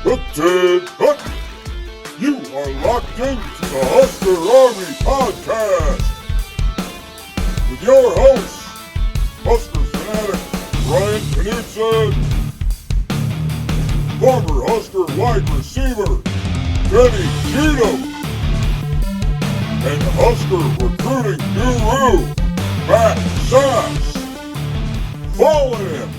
Hooked Hook! You are locked into the Husker Army Podcast with your hosts, Husker fanatic Brian Knutson, former Husker wide receiver Kenny Judo, and Husker recruiting guru Matt Sass. Follow him.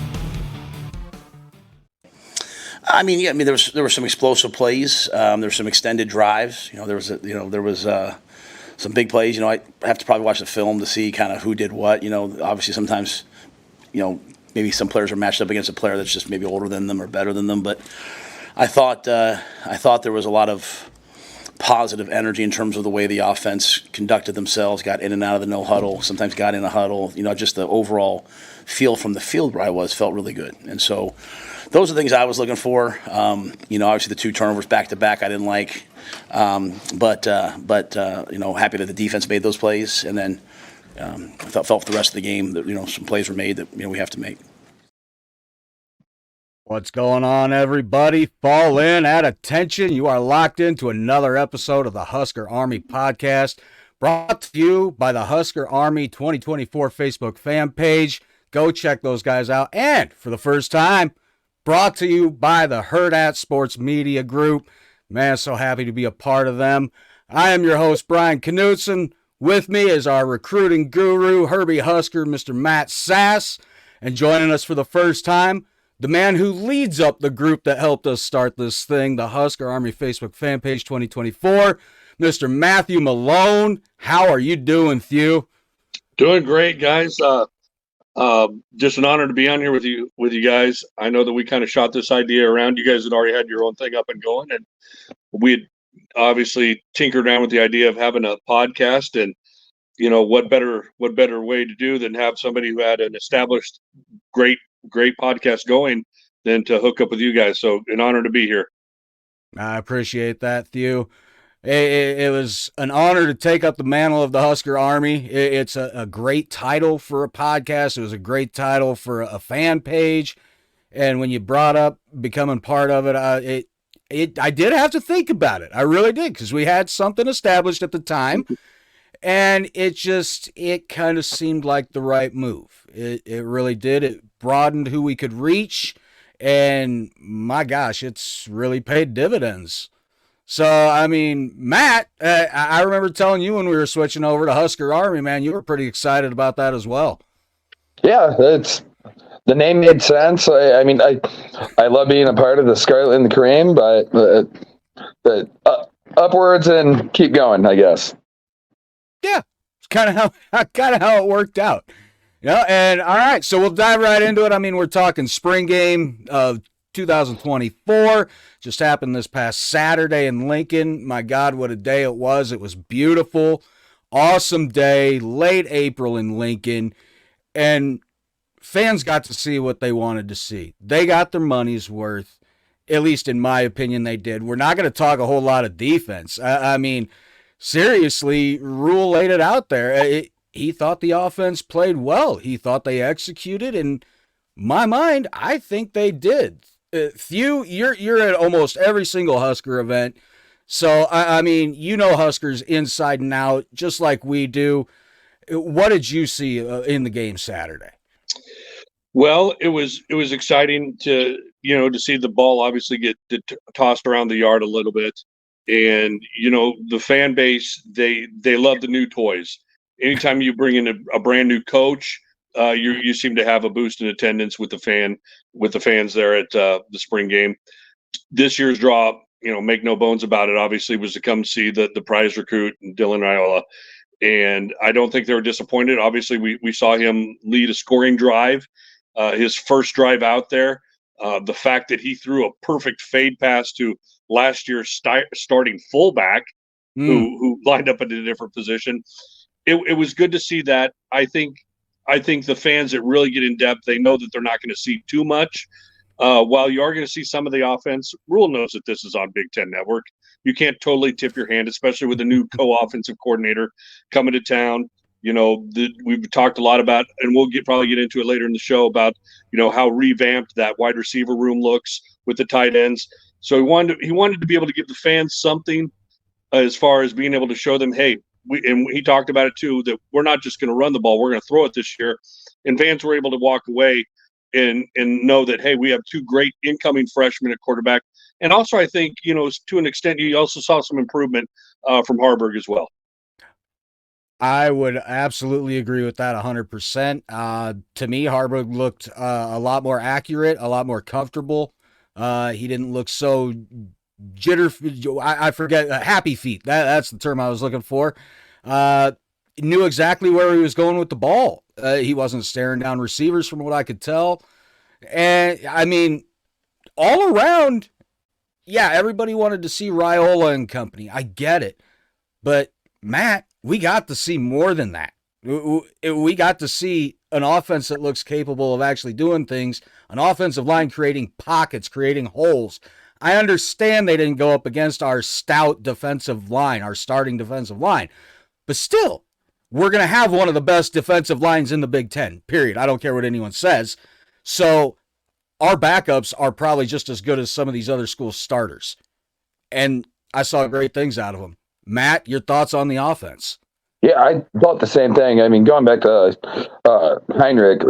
There were some explosive plays. There were some extended drives. There was some big plays. I have to probably watch the film to see kind of who did what. Obviously sometimes, maybe some players are matched up against a player that's just maybe older than them or better than them. But I thought there was a lot of positive energy in terms of the way the offense conducted themselves, got in and out of the no huddle, sometimes got in a huddle. Just the overall feel from the field where I was felt really good. And so those are the things I was looking for. Obviously the 2 turnovers back to back I didn't like, but happy that the defense made those plays, and then I felt for the rest of the game that some plays were made that we have to make. What's going on, everybody? Fall in, at attention. You are locked into another episode of the Husker Army Podcast, brought to you by the Husker Army 2024 Facebook fan page. Go check those guys out. And for the first time, brought to you by the Herd at Sports Media Group. Man, so happy to be a part of them. I am your host, Brian Knutson. With me is our recruiting guru, Herbie Husker, Mr. Matt Sass. And joining us for the first time, the man who leads up the group that helped us start this thing, the Husker Army Facebook fan page 2024, Mr. Matthew Malone. How are you doing, Thew? Doing great, guys. Just an honor to be on here with you guys. I know that we kind of shot this idea around. You guys had already had your own thing up and going, and we had obviously tinkered around with the idea of having a podcast. And what better way to do than have somebody who had an established great podcast going than to hook up with you guys. So an honor to be here. I appreciate that, Thew. It was an honor to take up the mantle of the Husker Army. It's a great title for a podcast. It was a great title for a fan page. And when you brought up becoming part of it, I did have to think about it. I really did, because we had something established at the time. And it kind of seemed like the right move. It really did. It broadened who we could reach. And my gosh, it's really paid dividends. So, Matt, I remember telling you when we were switching over to Husker Army, man, you were pretty excited about that as well. Yeah, the name made sense. I love being a part of the Scarlet and the Cream, but upwards and keep going, I guess. Yeah, it's kind of how it worked out. And all right, so we'll dive right into it. We're talking spring game of 2024. Just happened this past Saturday in Lincoln. My God, what a day it was. It was beautiful. Awesome day, late April in Lincoln. And fans got to see what they wanted to see. They got their money's worth. At least in my opinion, they did. We're not going to talk a whole lot of defense. Seriously, Rule laid it out there. He thought the offense played well. He thought they executed. In my mind, I think they did. Thew, you're at almost every single Husker event. So, Huskers inside and out, just like we do. What did you see in the game Saturday? Well, it was exciting to see the ball obviously get tossed around the yard a little bit. And, the fan base, they love the new toys. Anytime you bring in a brand new coach, you seem to have a boost in attendance with the fans there at the spring game. This year's draw, make no bones about it, obviously, was to come see the prize recruit, Dylan Raiola. And I don't think they were disappointed. Obviously, we saw him lead a scoring drive, his first drive out there. The fact that he threw a perfect fade pass to last year's starting fullback, who lined up in a different position. It was good to see that. I think the fans that really get in depth, they know that they're not going to see too much. While you are going to see some of the offense, Rule knows that this is on Big Ten Network. You can't totally tip your hand, especially with a new co-offensive coordinator coming to town. We've talked a lot about, and we'll probably get into it later in the show, about how revamped that wide receiver room looks with the tight ends. So he wanted to be able to give the fans something as far as being able to show them, hey, and he talked about it too, that we're not just going to run the ball, we're going to throw it this year. And fans were able to walk away and know that, hey, we have two great incoming freshmen at quarterback. And also, I think, to an extent, you also saw some improvement from Harburg as well. I would absolutely agree with that 100%. To me, Harburg looked a lot more accurate, a lot more comfortable. He didn't look so I forget, happy feet. That's the term I was looking for. Knew exactly where he was going with the ball. He wasn't staring down receivers from what I could tell. And I mean, all around, yeah, everybody wanted to see Raiola and company. I get it. But Matt, we got to see more than that. We got to see an offense that looks capable of actually doing things, an offensive line creating pockets, creating holes. I understand they didn't go up against our stout defensive line, our starting defensive line, but still, we're going to have one of the best defensive lines in the Big Ten, period. I don't care what anyone says. So our backups are probably just as good as some of these other schools' starters. And I saw great things out of them. Matt, your thoughts on the offense? Yeah, I thought the same thing. I mean, going back to Heinrich,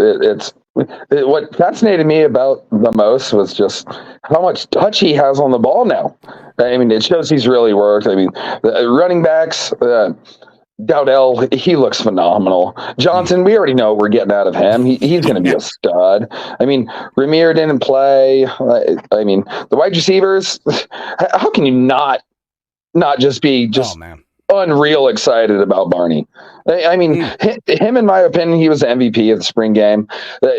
what fascinated me about the most was just how much touch he has on the ball now. I mean, it shows he's really worked. I mean, the running backs, Dowdell, he looks phenomenal. Johnson, we already know what we're getting out of him. He's going to be a stud. I mean, Ramir didn't play. I mean, the wide receivers, how can you not just be just unreal excited about Barney? I mean, him, in my opinion, he was the MVP of the spring game,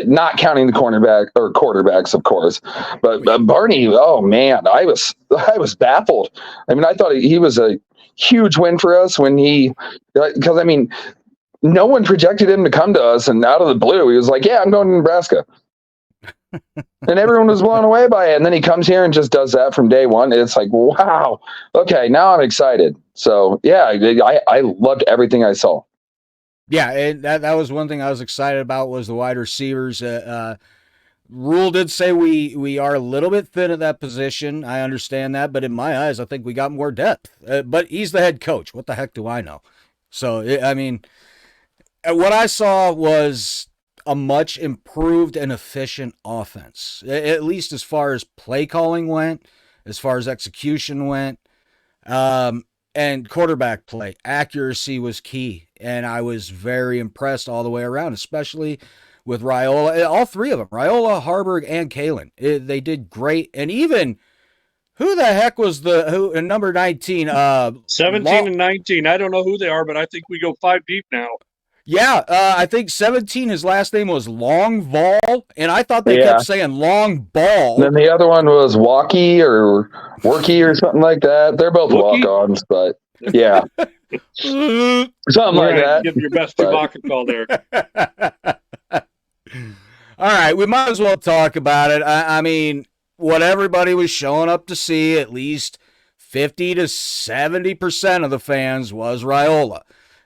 not counting the quarterbacks, of course. But Barney, oh man, I was baffled. I mean, I thought he was a huge win for us because I mean, no one projected him to come to us, and out of the blue, he was like, "Yeah, I'm going to Nebraska." And everyone was blown away by it. And then he comes here and just does that from day one. It's like, wow, okay, now I'm excited. So yeah, I loved everything I saw. Yeah, and that was one thing I was excited about was the wide receivers. Rule did say we are a little bit thin at that position. I understand that, but in my eyes, I think we got more depth. But he's the head coach. What the heck do I know? So, I mean, what I saw was a much improved and efficient offense, at least as far as play calling went, as far as execution went, and quarterback play. Accuracy was key, and I was very impressed all the way around, especially with Raiola, all three of them, Raiola, Harburg, and Kalen. They did great, and even who the heck was number 19? 17 and 19. I don't know who they are, but I think we go 5 deep now. Yeah, I think 17, his last name was Longval, and I thought they kept saying Long Ball. Then the other one was Walkie or Worky or something like that. They're both walk-ons, but yeah. Something like that. Give your best Chewbacca call there. All right, we might as well talk about it. I mean, what everybody was showing up to see, at least 50 to 70% of the fans, was Raiola.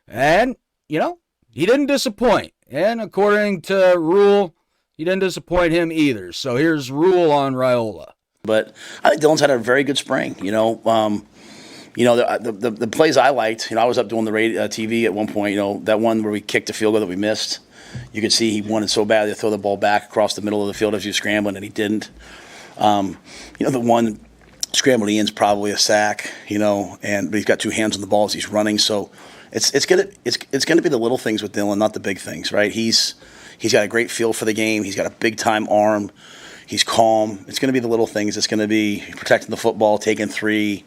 And, he didn't disappoint. And according to Rule, he didn't disappoint him either. So here's Rule on Raiola. But I think Dylan's had a very good spring. The plays I liked. I was up doing the radio, TV at one point. That one where we kicked a field goal that we missed. You could see he wanted so badly to throw the ball back across the middle of the field as he was scrambling, and he didn't. The one scramble he in's probably a sack. But he's got two hands on the ball as he's running. So it's gonna be the little things with Dylan, not the big things, right? He's got a great feel for the game. He's got a big time arm. He's calm. It's going to be the little things. It's going to be protecting the football, taking three,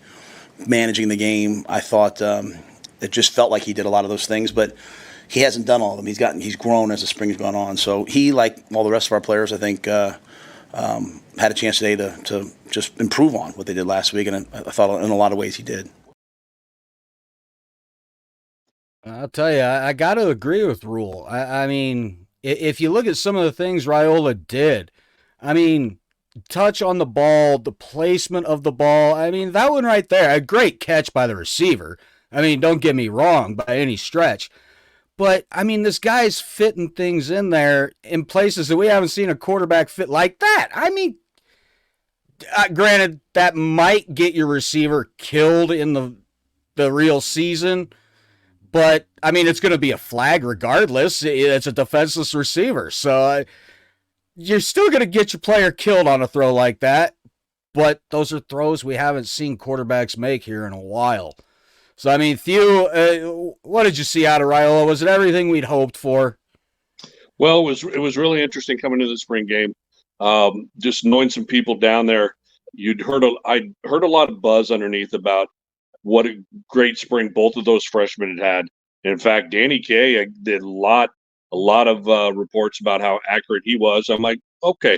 managing the game. I thought it just felt like he did a lot of those things, but he hasn't done all of them. He's grown as the spring's gone on. So he, like all the rest of our players, I think, had a chance today to just improve on what they did last week, and I thought in a lot of ways he did. I'll tell you, I got to agree with Rule. I mean, if you look at some of the things Raiola did, I mean, touch on the ball, the placement of the ball. I mean, that one right there, a great catch by the receiver. I mean, don't get me wrong by any stretch. But, I mean, this guy's fitting things in there in places that we haven't seen a quarterback fit like that. I mean, Granted, that might get your receiver killed in the real season, but I mean, it's going to be a flag regardless. It's a defenseless receiver, so you're still going to get your player killed on a throw like that. But those are throws we haven't seen quarterbacks make here in a while. So I mean, Theo, what did you see out of Raiola? Was it everything we'd hoped for? Well, it was really interesting coming to the spring game. Just knowing some people down there, I heard a lot of buzz underneath about what a great spring both of those freshmen had. And in fact, Danny Kaye did a lot of reports about how accurate he was. I'm like, okay,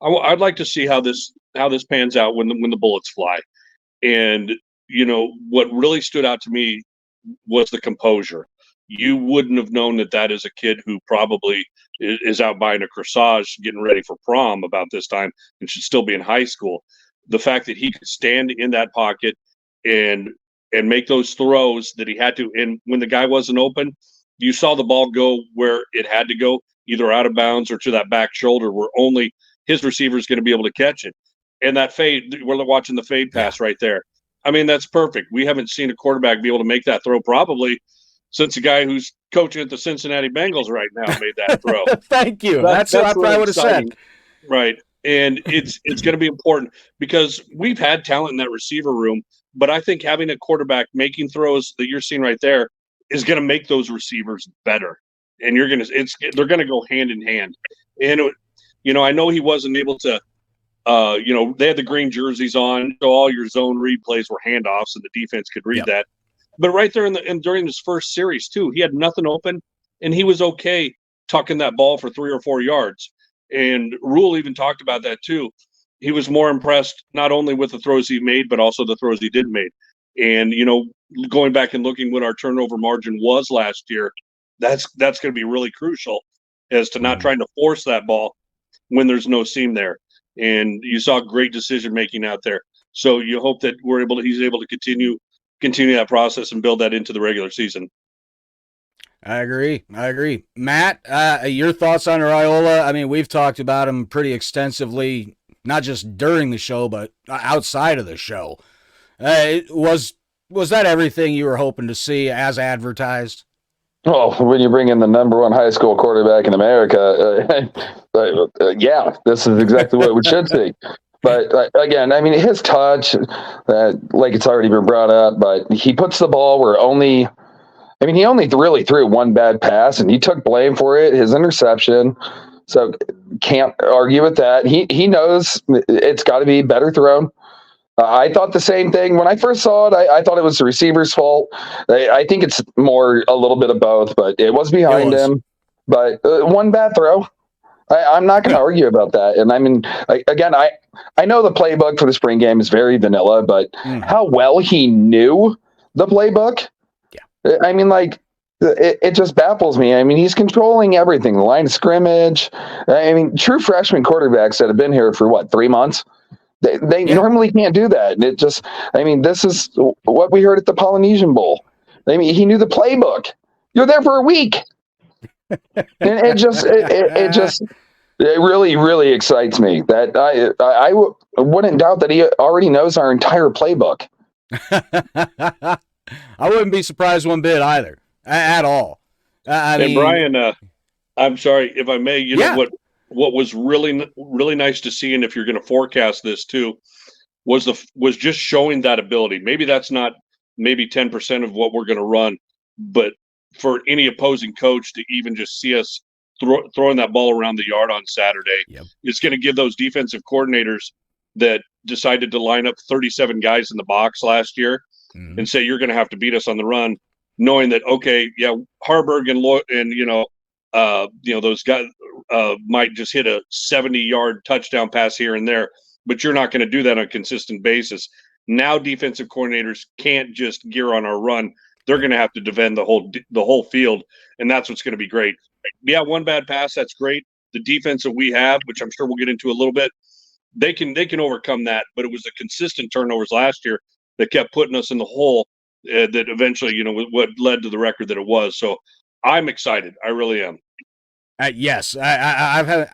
I'd like to see how this pans out when the bullets fly. And what really stood out to me was the composure. You wouldn't have known that is a kid who probably is out buying a corsage, getting ready for prom about this time, and should still be in high school. The fact that he could stand in that pocket and make those throws that he had to, and when the guy wasn't open, you saw the ball go where it had to go, either out of bounds or to that back shoulder, where only his receiver is going to be able to catch it. And that fade, we're watching the fade pass right there. I mean, that's perfect. We haven't seen a quarterback be able to make that throw probably since the guy who's coaching at the Cincinnati Bengals right now made that throw. Thank you. That's what I probably would have said. Right. And it's going to be important because we've had talent in that receiver room, but I think having a quarterback making throws that you're seeing right there is going to make those receivers better. And they're going to go hand in hand. And I know he wasn't able to they had the green jerseys on, so all your zone read plays were handoffs, and the defense could read that. But right there during his first series too, he had nothing open, and he was okay tucking that ball for 3 or 4 yards. And Rule even talked about that too. He was more impressed not only with the throws he made, but also the throws he did make. And going back and looking what our turnover margin was last year, that's going to be really crucial as to not trying to force that ball when there's no seam there. And you saw great decision making out there. So you hope that he's able to continue that process and build that into the regular season. I agree. Matt, your thoughts on Raiola? I mean, we've talked about him pretty extensively, not just during the show, but outside of the show. Was that everything you were hoping to see as advertised? Oh, when you bring in the #1 high school quarterback in America, yeah, this is exactly what we should see. But again, I mean, his touch, like it's already been brought up, but he puts the ball where he only really threw one bad pass, and he took blame for it, his interception. So can't argue with that. He knows it's got to be better thrown. I thought the same thing when I first saw it. I thought it was the receiver's fault. I think it's more a little bit of both, but it was behind him. But one bad throw. I'm not going to argue about that. And I mean, again, I know the playbook for the spring game is very vanilla, but how well he knew the playbook. Yeah. I mean, it just baffles me. I mean, he's controlling everything, the line of scrimmage. I mean, true freshman quarterbacks that have been here for 3 months. They normally can't do that. And this is what we heard at the Polynesian Bowl. I mean, he knew the playbook. You're there for a week. And it really, really excites me that I wouldn't doubt that he already knows our entire playbook. I wouldn't be surprised one bit either, at all. And Brian, I'm sorry if I may. What was really, really nice to see, and if you're going to forecast this too, was just showing that ability. Maybe that's not 10% of what we're going to run, but for any opposing coach to even just see us throwing that ball around the yard on Saturday, it's going to give those defensive coordinators that decided to line up 37 guys in the box last year and say you're going to have to beat us on the run, knowing that Harburg and those guys might just hit a 70-yard touchdown pass here and there, but you're not going to do that on a consistent basis. Now defensive coordinators can't just gear on our run. They're going to have to defend the whole field, and that's what's going to be great. Yeah, one bad pass, that's great. The defense that we have, which I'm sure we'll get into a little bit, they can overcome that, but it was the consistent turnovers last year that kept putting us in the hole that eventually, what led to the record that it was. So I'm excited. I really am. Yes, I've had.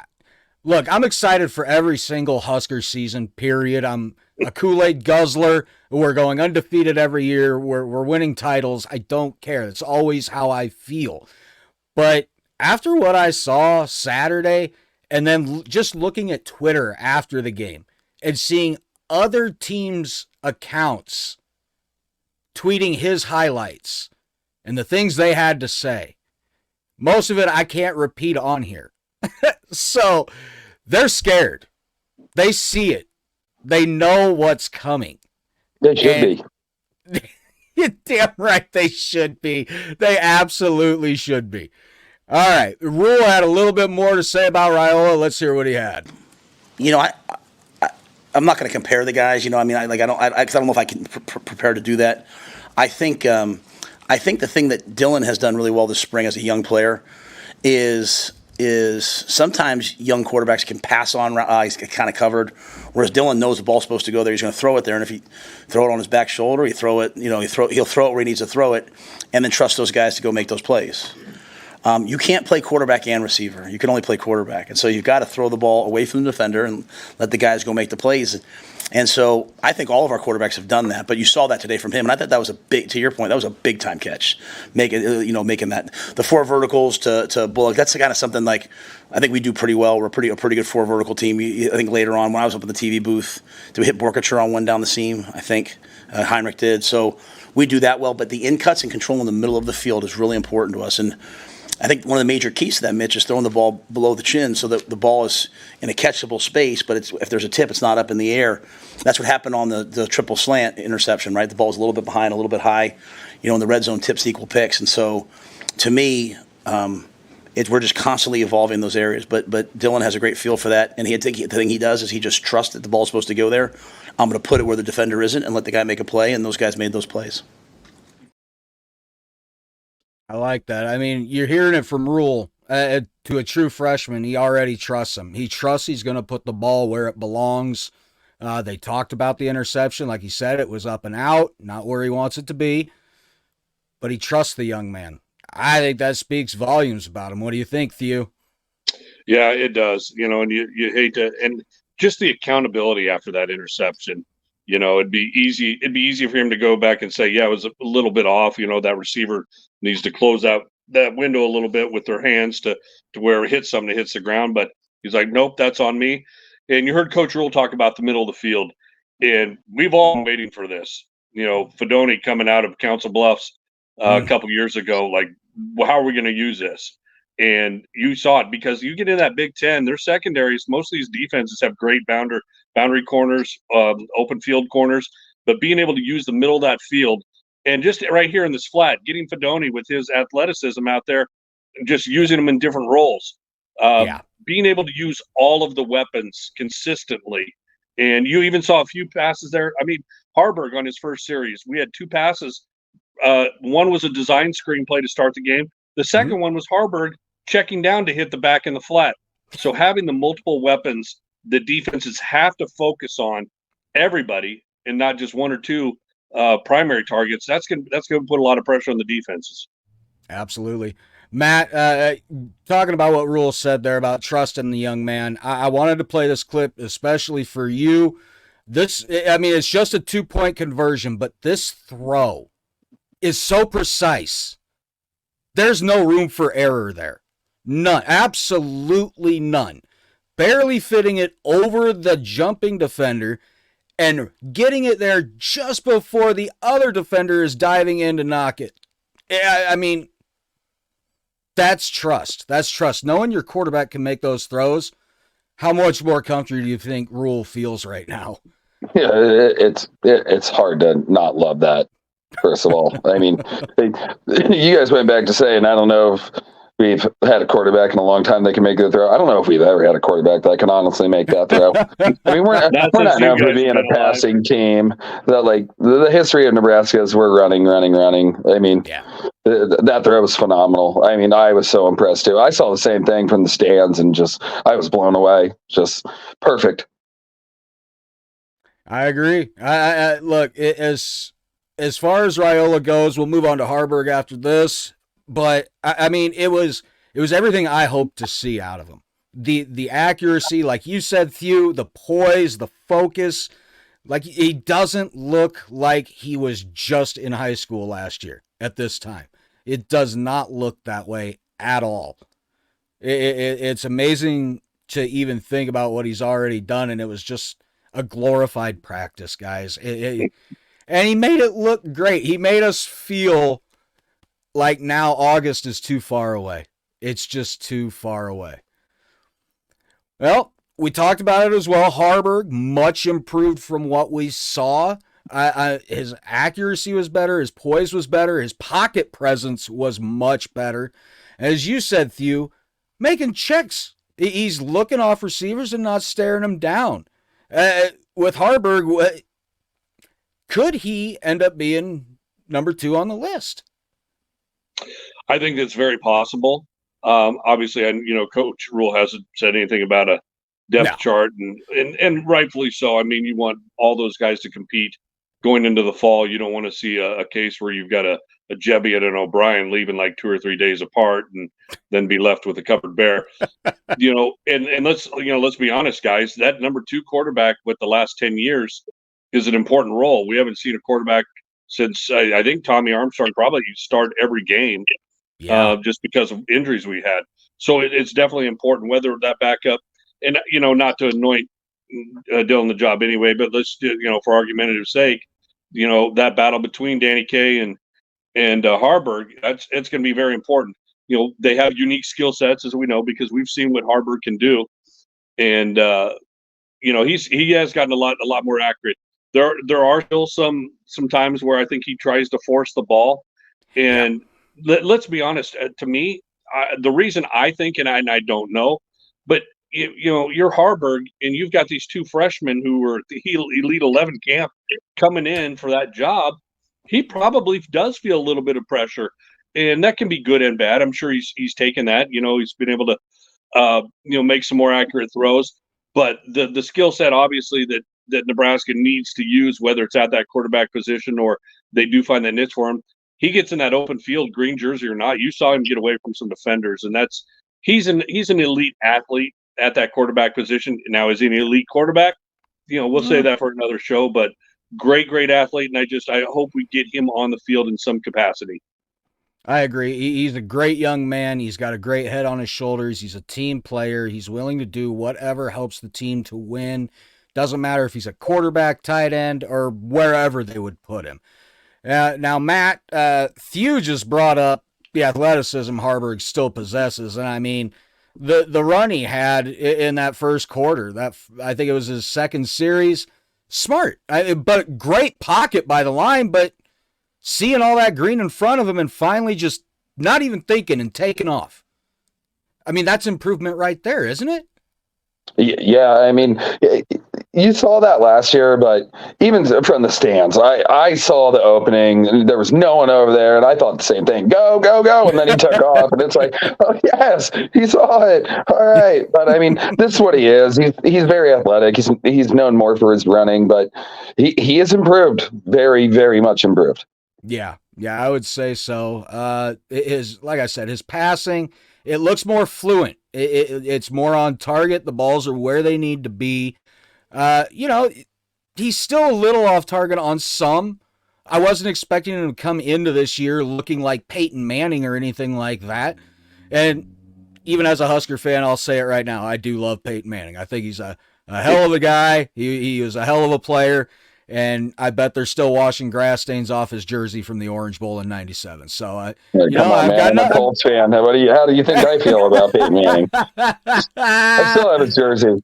Look, I'm excited for every single Husker season, period. I'm a Kool-Aid guzzler. We're going undefeated every year. We're winning titles. I don't care. It's always how I feel. But after what I saw Saturday, and then just looking at Twitter after the game and seeing other teams' accounts tweeting his highlights and the things they had to say, most of it I can't repeat on here. So they're scared. They see it. They know what's coming. They should be. You're damn right they should be. They absolutely should be. All right. Rule had a little bit more to say about Raiola. Let's hear what he had. You know, I'm not going to compare the guys. You know, I mean, I don't know if I can prepare to do that. I think the thing that Dylan has done really well this spring as a young player is sometimes young quarterbacks can pass on. He's kind of covered, whereas Dylan knows the ball's supposed to go there. He's going to throw it there, and if he throw it on his back shoulder, he throw it. You know, he'll throw it where he needs to throw it, and then trust those guys to go make those plays. You can't play quarterback and receiver. You can only play quarterback, and so you've got to throw the ball away from the defender and let the guys go make the plays. And so I think all of our quarterbacks have done that, but you saw that today from him, and I thought that was to your point, that was a big time catch, making that the 4 verticals to Bullock. That's kind of something like I think we do pretty well. We're a pretty good 4 vertical team. I think later on when I was up in the TV booth, did we hit Borkacher on one down the seam? I think Heinrich did. So we do that well, but the in cuts and control in the middle of the field is really important to us. And I think one of the major keys to that, Mitch, is throwing the ball below the chin so that the ball is in a catchable space, but if there's a tip, it's not up in the air. That's what happened on the triple slant interception, right? The ball's a little bit behind, a little bit high. In the red zone, tips equal picks. And so, to me, we're just constantly evolving those areas. But Dylan has a great feel for that, and the thing he does is he just trusts that the ball's supposed to go there. I'm going to put it where the defender isn't and let the guy make a play, and those guys made those plays. I like that. I mean, you're hearing it from Rule. To a true freshman, he already trusts him. He trusts he's going to put the ball where it belongs. They talked about the interception. Like he said, it was up and out, not where he wants it to be. But he trusts the young man. I think that speaks volumes about him. What do you think, Theo? Yeah, it does. And you hate to, and just the accountability after that interception. It'd be easy for him to go back and say, yeah, it was a little bit off. That receiver needs to close out that window a little bit with their hands to where it hits something, it hits the ground. But he's like, nope, that's on me. And you heard Coach Rule talk about the middle of the field, and we've all been waiting for this. Fedoni coming out of Council Bluffs a couple years ago, like, well, how are we going to use this? And you saw it because you get in that Big Ten, their secondaries, most of these defenses have great boundary corners, open field corners, but being able to use the middle of that field and just right here in this flat, getting Fedoni with his athleticism out there, and just using them in different roles, being able to use all of the weapons consistently. And you even saw a few passes there. I mean, Harburg on his first series, we had 2 passes. One was a design screenplay to start the game. The second one was Harburg checking down to hit the back in the flat. So having the multiple weapons, the defenses have to focus on everybody and not just 1 or 2 primary targets. That's going to put a lot of pressure on the defenses. Absolutely. Matt, talking about what Rule said there about trusting the young man, I wanted to play this clip especially for you. It's just a 2-point conversion, but this throw is so precise. There's no room for error there. None. Absolutely none. Barely fitting it over the jumping defender and getting it there just before the other defender is diving in to knock it. I mean, that's trust. That's trust. Knowing your quarterback can make those throws, how much more comfortable do you think Rule feels right now? Yeah, it's hard to not love that. First of all, I mean, you guys went back to saying, I don't know if we've had a quarterback in a long time that can make the throw. I don't know if we've ever had a quarterback that can honestly make that throw. I mean, we're not known for being a passing team. That, like, the history of Nebraska is we're running. I mean, that throw was phenomenal. I mean, I was so impressed too. I saw the same thing from the stands and I was blown away. Just perfect. I agree. I look, as far as Raiola goes, we'll move on to Harburg after this. But I mean, it was everything I hoped to see out of him. the accuracy, like you said, Thew, the poise, the focus. Like, he doesn't look like he was just in high school last year at this time. It does not look that way at all. It's amazing to even think about what he's already done, and it was just a glorified practice, guys. And he made it look great. He made us feel like now August is too far away. It's just too far away. Well, we talked about it as well. Harburg, much improved from what we saw. His accuracy was better. His poise was better. His pocket presence was much better. As you said, Thew, making checks. He's looking off receivers and not staring them down. With Harburg, could he end up being number 2 on the list? I think that's very possible. Obviously, Coach Rule hasn't said anything about a depth chart, and rightfully so. I mean, you want all those guys to compete going into the fall. You don't want to see a case where you've got a Jebby and an O'Brien leaving like 2 or 3 days apart and then be left with a covered bear. And let's be honest, guys, that number 2 quarterback with the last 10 years is an important role. We haven't seen a quarterback since I think Tommy Armstrong probably started every game just because of injuries we had. So it's definitely important whether that backup, and not to anoint Dylan the job anyway, but let's for argumentative sake, that battle between Danny Kaye and Harburg, it's going to be very important. They have unique skill sets, as we know, because we've seen what Harburg can do, and he has gotten a lot more accurate. There are still some times where I think he tries to force the ball, and let's be honest. To me, the reason I think, and I don't know, but you're Harburg, and you've got these 2 freshmen who were the Elite 11 camp coming in for that job. He probably does feel a little bit of pressure, and that can be good and bad. I'm sure he's taken that. He's been able to make some more accurate throws, but the skill set obviously that Nebraska needs to use, whether it's at that quarterback position or they do find that niche for him. He gets in that open field, green jersey or not. You saw him get away from some defenders, and he's an elite athlete at that quarterback position. Now, is he an elite quarterback? We'll say that for another show, but great athlete. And I hope we get him on the field in some capacity. I agree. He's a great young man. He's got a great head on his shoulders. He's a team player. He's willing to do whatever helps the team to win. Doesn't matter if he's a quarterback, tight end, or wherever they would put him. Now, Matt, Thew just brought up the athleticism Harburg still possesses. And I mean, the run he had in that first quarter, I think it was his second series, smart, but great pocket by the line, but seeing all that green in front of him and finally just not even thinking and taking off. I mean, that's improvement right there, isn't it? Yeah, I mean, you saw that last year, but even from the stands, I saw the opening, and there was no one over there, and I thought the same thing, go, and then he took off, and it's like, oh, yes, he saw it, all right. But, I mean, this is what he is. He's very athletic. He's known more for his running, but he has improved, very, very much improved. Yeah, I would say so. Like I said, his passing, it looks more fluent. It's more on target. The balls are where they need to be. He's still a little off target on some. I wasn't expecting him to come into this year looking like Peyton Manning or anything like that. And even as a Husker fan, I'll say it right now. I do love Peyton Manning. I think he's a hell of a guy. He was a hell of a player. And I bet they're still washing grass stains off his jersey from the Orange Bowl in '97. So, I've got I'm a Colts fan. How do you think I feel about Peyton Manning? I still have his jersey.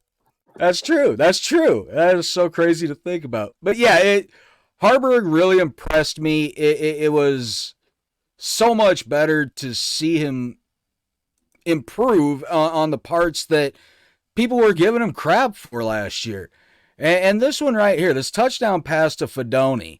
That's true. That is so crazy to think about. But yeah, Harburg really impressed me. It was so much better to see him improve on the parts that people were giving him crap for last year. And this one right here, this touchdown pass to Fedoni.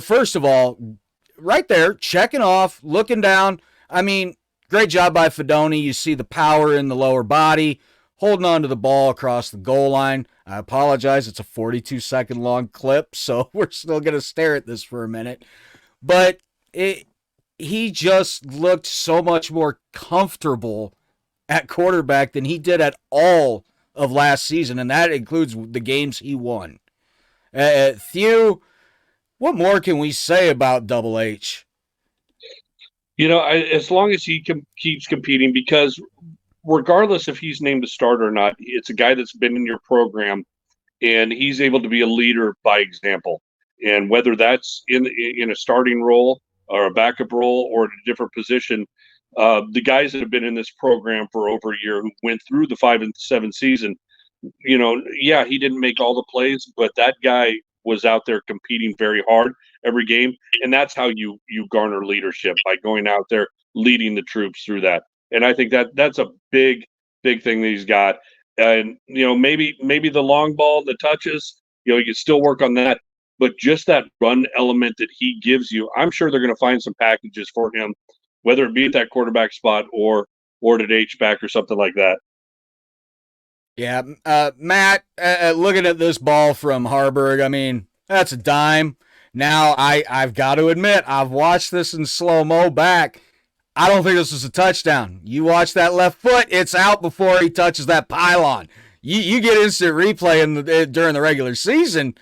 First of all, right there, checking off, looking down. I mean, great job by Fedoni. You see the power in the lower body, holding on to the ball across the goal line. I apologize. It's a 42-second long clip, so we're still going to stare at this for a minute. But he just looked so much more comfortable at quarterback than he did at all of last season, and that includes the games he won. Thew, what more can we say about Double H? As long as he keeps competing, because regardless if he's named a starter or not, it's a guy that's been in your program, and he's able to be a leader by example. And whether that's in a starting role or a backup role or in a different position, the guys that have been in this program for over a year who went through the 5-7 season, yeah, he didn't make all the plays, but that guy was out there competing very hard every game, and that's how you garner leadership, by going out there leading the troops through that. And I think that's a big thing that he's got. And maybe the long ball, the touches, you can still work on that, but just that run element that he gives you, I'm sure they're going to find some packages for him, whether it be at that quarterback spot or at H-back or something like that. Yeah, Matt, looking at this ball from Harburg, I mean, that's a dime. Now, I've got to admit, I've watched this in slow-mo back. I don't think this is a touchdown. You watch that left foot, it's out before he touches that pylon. You get instant replay during the regular season,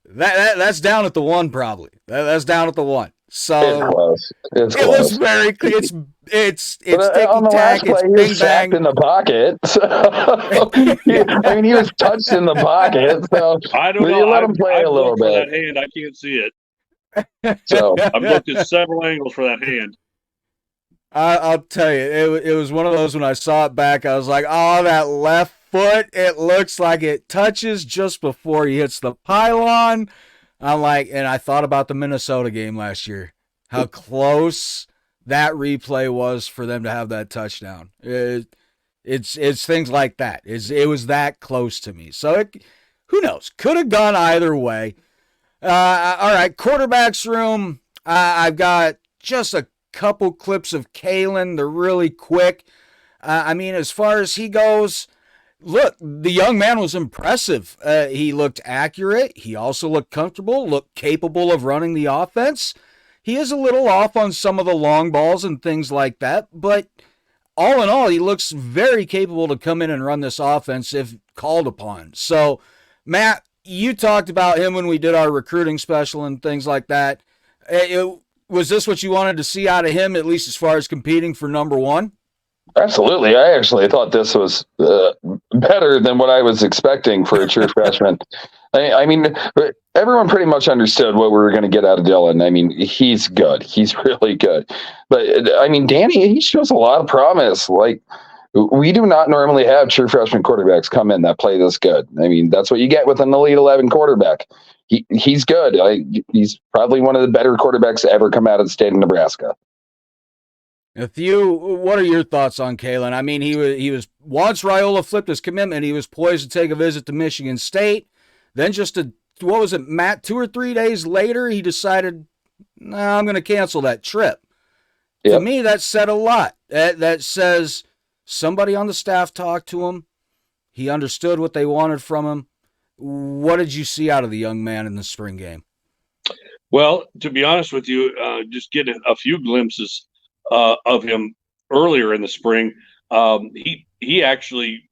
that's down at the 1 probably. That's down at the 1. So it's it was very clear. It's ticky tack. It's he was bang bang in the pocket. So, I mean, he was touched in the pocket. So I don't know. You let him play a little bit. For that hand, I can't see it. So I've looked at several angles for that hand. I'll tell you, it was one of those when I saw it back, I was like, oh, that left foot, it looks like it touches just before he hits the pylon. I'm like, and I thought about the Minnesota game last year, how close that replay was for them to have that touchdown. It's things like that. It was that close to me. So who knows? Could have gone either way. All right, quarterback's room. I've got just a couple clips of Kalen. They're really quick. I mean, as far as he goes, look, the young man was impressive. He looked accurate. He also looked comfortable, looked capable of running the offense. He is a little off on some of the long balls and things like that, but all in all, he looks very capable to come in and run this offense if called upon. So, Matt, you talked about him when we did our recruiting special and things like that. Was this what you wanted to see out of him, at least as far as competing for number 1? Absolutely. I actually thought this was better than what I was expecting for a true freshman. I mean, everyone pretty much understood what we were going to get out of Dylan. I mean, he's good. He's really good. But, I mean, Danny, he shows a lot of promise. Like, we do not normally have true freshman quarterbacks come in that play this good. I mean, that's what you get with an Elite 11 quarterback. He's good. He's probably one of the better quarterbacks to ever come out of the state of Nebraska. Thew, what are your thoughts on Kalen? I mean, he was once Raiola flipped his commitment, he was poised to take a visit to Michigan State. Then what was it, Matt, 2 or 3 days later, he decided, no, I'm going to cancel that trip. Yep. To me, that said a lot. That says somebody on the staff talked to him. He understood what they wanted from him. What did you see out of the young man in the spring game? Well, to be honest with you, just getting a few glimpses of him earlier in the spring, he actually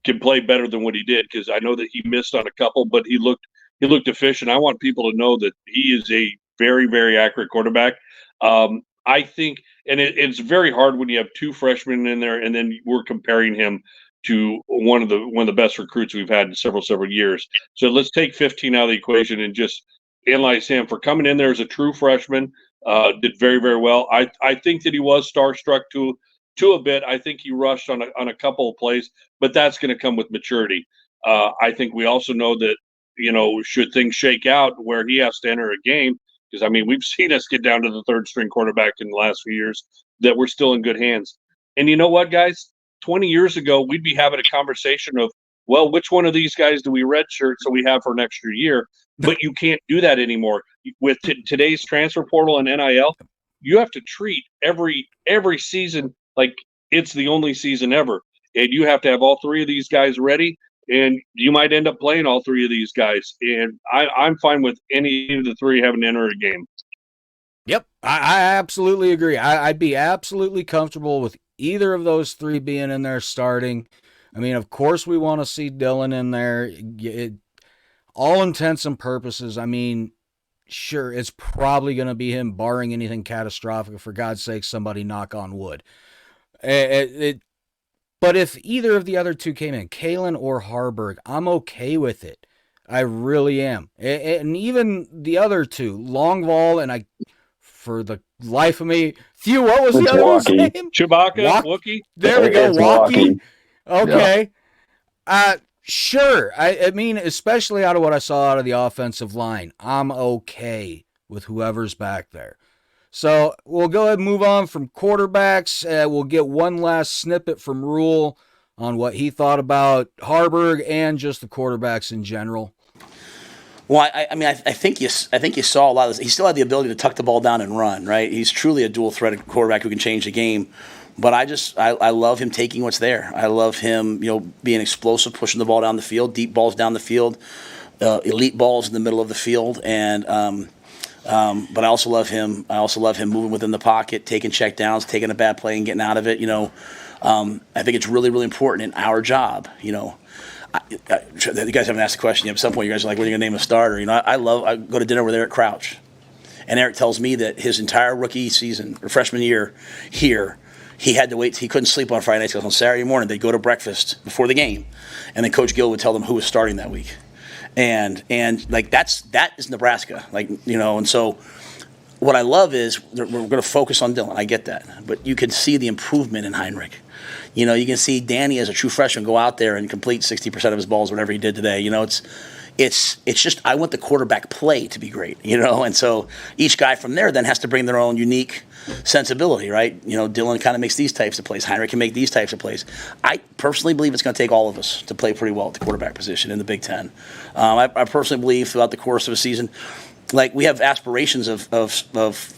can play better than what he did, because I know that he missed on a couple, but he looked efficient. I want people to know that he is a very, very accurate quarterback. I think, and it's very hard when you have 2 freshmen in there, and then we're comparing him to one of the best recruits we've had in several years. So let's take 15 out of the equation and just analyze him for coming in there as a true freshman. Did very, very well. I think that he was starstruck to a bit. I think he rushed on a couple of plays, but that's going to come with maturity. I think we also know that, should things shake out where he has to enter a game, because, I mean, we've seen us get down to the 3rd string quarterback in the last few years, that we're still in good hands. And you know what, guys? 20 years ago, we'd be having a conversation of, well, which one of these guys do we redshirt so we have for an extra year? But you can't do that anymore. With today's transfer portal and NIL, you have to treat every season like it's the only season ever. And you have to have all 3 of these guys ready, and you might end up playing all 3 of these guys. And I'm fine with any of the 3 having to enter a game. Yep, I absolutely agree. I'd be absolutely comfortable with either of those three being in there starting. I mean, of course, we want to see Dylan in there. All intents and purposes, I mean, sure, it's probably going to be him, barring anything catastrophic. For God's sake, somebody knock on wood. But if either of the other two came in, Kalen or Harburg, I'm okay with it. I really am. And even the other two, Longval and for the life of me, Thew, what was the other one's name? Chewbacca, Wookie. There we go, Walkie. Okay. Yeah. Sure. I mean, especially out of what I saw out of the offensive line, I'm okay with whoever's back there. So we'll go ahead and move on from quarterbacks. We'll get one last snippet from Rule on what he thought about Harburg and just the quarterbacks in general. Well, I think you saw a lot of this. He still had the ability to tuck the ball down and run, right? He's truly a dual-threat quarterback who can change the game. But I love him taking what's there. I love him, being explosive, pushing the ball down the field, deep balls down the field, elite balls in the middle of the field, and but I also love him. I also love him moving within the pocket, taking check downs, taking a bad play and getting out of it. I think it's really, really important in our job. You guys haven't asked the question yet. At some point, you guys are like, "What are you gonna name a starter?" I go to dinner with Eric Crouch, and Eric tells me that his entire rookie season or freshman year here, he had to wait. He couldn't sleep on Friday nights because on Saturday morning they'd go to breakfast before the game, and then Coach Gill would tell them who was starting that week, and like that is Nebraska, and so what I love is we're going to focus on Dylan. I get that, but you can see the improvement in Heinrich. You can see Danny as a true freshman go out there and complete 60% of his balls, whatever he did today. It's just I want the quarterback play to be great, and so each guy from there then has to bring their own unique sensibility, right? Dylan kind of makes these types of plays. Heinrich can make these types of plays. I personally believe it's going to take all of us to play pretty well at the quarterback position in the Big Ten. I personally believe throughout the course of a season, like we have aspirations of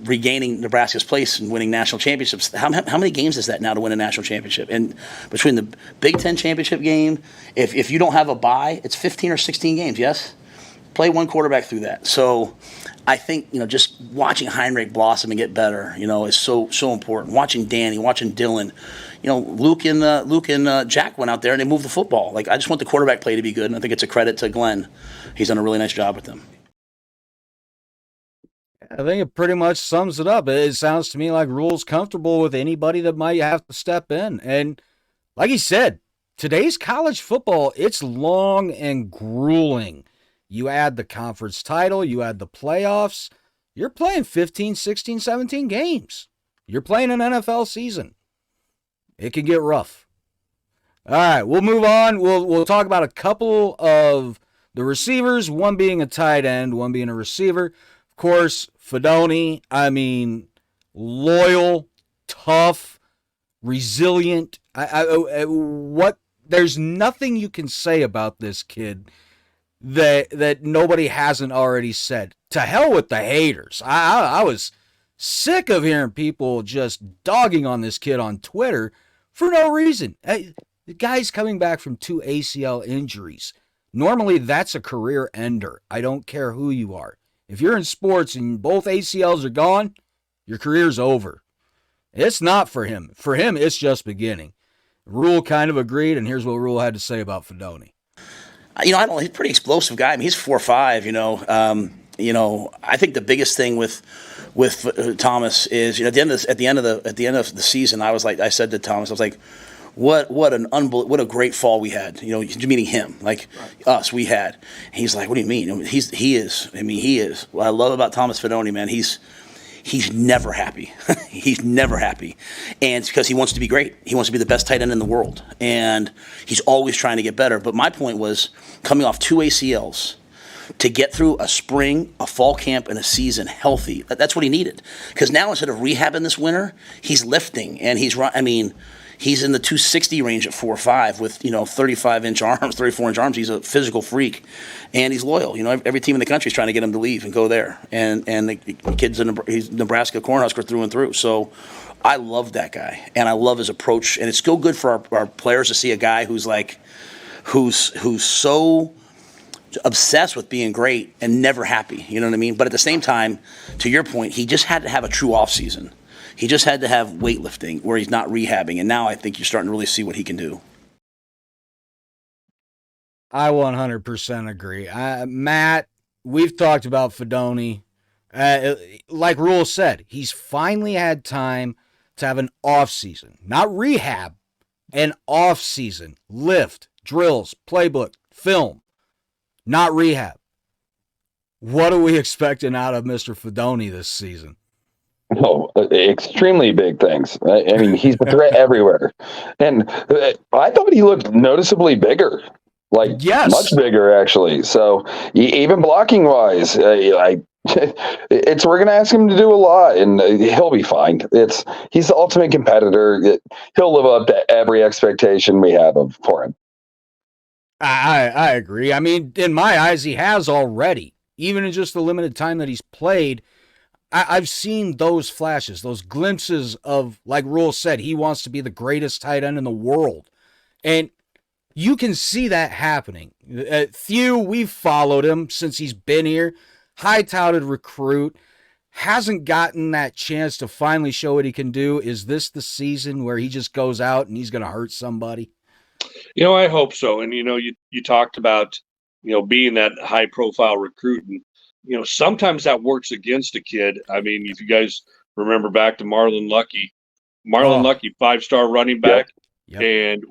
regaining Nebraska's place and winning national championships. How many games is that now to win a national championship? And between the Big Ten championship game, if you don't have a bye, it's 15 or 16 games, yes? Play one quarterback through that. So I think, just watching Heinrich blossom and get better, is so important. Watching Danny, watching Dylan. Luke and Jack went out there and they moved the football. Like, I just want the quarterback play to be good, and I think it's a credit to Glenn. He's done a really nice job with them. I think it pretty much sums it up. It sounds to me like Rule's comfortable with anybody that might have to step in. And like he said, today's college football, it's long and grueling. You add the conference title, you add the playoffs, you're playing 15, 16, 17 games. You're playing an NFL season. It can get rough. All right, we'll move on. We'll talk about a couple of the receivers, one being a tight end, one being a receiver. Of course, Fedoni, loyal, tough, resilient. There's nothing you can say about this kid that nobody hasn't already said. To hell with the haters. I was sick of hearing people just dogging on this kid on Twitter for no reason. The guy's coming back from 2 ACL injuries. Normally, that's a career ender. I don't care who you are. If you're in sports and both ACLs are gone, your career's over. It's not for him. For him, it's just beginning. Rule kind of agreed, and here's what Rule had to say about Fedoni. He's a pretty explosive guy. He's 4'5", I think the biggest thing with Thomas is, at the end of the season, I said to Thomas, I was like, what a great fall we had. Meaning him, like us, we had. And he's like, what do you mean? He is. What I love about Thomas Fedoni, man, he's never happy. He's never happy. And it's because he wants to be great. He wants to be the best tight end in the world. And he's always trying to get better. But my point was, coming off 2 ACLs, to get through a spring, a fall camp, and a season healthy, that's what he needed. Because now instead of rehabbing this winter, he's lifting. And he's in the 260 range at 4'5" with 35-inch arms, 34-inch arms. He's a physical freak, and he's loyal. Every team in the country is trying to get him to leave and go there. And the kid's he's Nebraska Cornhusker through and through. So I love that guy, and I love his approach. And it's still good for our players to see a guy who's so obsessed with being great and never happy. You know what I mean? But at the same time, to your point, he just had to have a true off season. He just had to have weightlifting where he's not rehabbing, and now I think you're starting to really see what he can do. I 100% agree. Matt, we've talked about Fedoni. Like Rule said, he's finally had time to have an off season, not rehab, an off season, lift, drills, playbook, film, not rehab. What are we expecting out of Mr. Fedoni this season? Oh, extremely big things. I mean, he's a threat everywhere. And I thought he looked noticeably bigger, like Yes. much bigger, actually. So even blocking wise, we're going to ask him to do a lot, and he'll be fine. He's the ultimate competitor. He'll live up to every expectation we have for him. I agree. I mean, in my eyes, he has already. Even in just the limited time that he's played, I've seen those flashes, those glimpses of, like Rule said, he wants to be the greatest tight end in the world. And you can see that happening. Thew, we've followed him since he's been here. High-touted recruit. Hasn't gotten that chance to finally show what he can do. Is this the season where he just goes out and he's going to hurt somebody? I hope so. And, you talked about, being that high-profile recruit. And, sometimes that works against a kid. I mean, if you guys remember back to Marlon Lucky, 5-star running back. Yep. And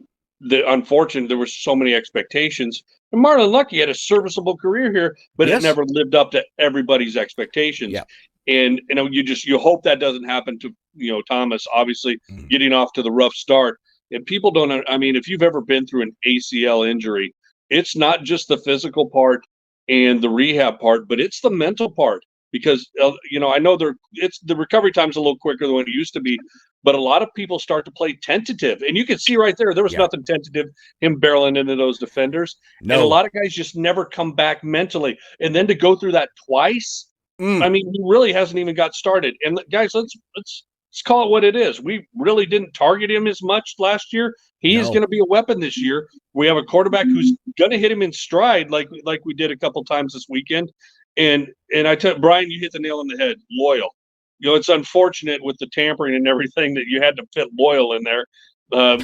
unfortunately, there were so many expectations. And Marlon Lucky had a serviceable career here, but Yes. it never lived up to everybody's expectations. Yep. And, you hope that doesn't happen to, Thomas, obviously getting off to the rough start. And people don't, I mean, if you've ever been through an ACL injury, it's not just the physical part and the rehab part, but it's the mental part. Because, I know the recovery time's a little quicker than what it used to be, but a lot of people start to play tentative. And you can see right there was nothing tentative, him barreling into those defenders. No. And a lot of guys just never come back mentally. And then to go through that twice, I mean, he really hasn't even got started. And guys, let's call it what it is. We really didn't target him as much last year. He is going to be a weapon this year. We have a quarterback who's going to hit him in stride, like we did a couple times this weekend. And I tell Brian, you hit the nail on the head. Loyal. It's unfortunate with the tampering and everything that you had to fit Loyal in there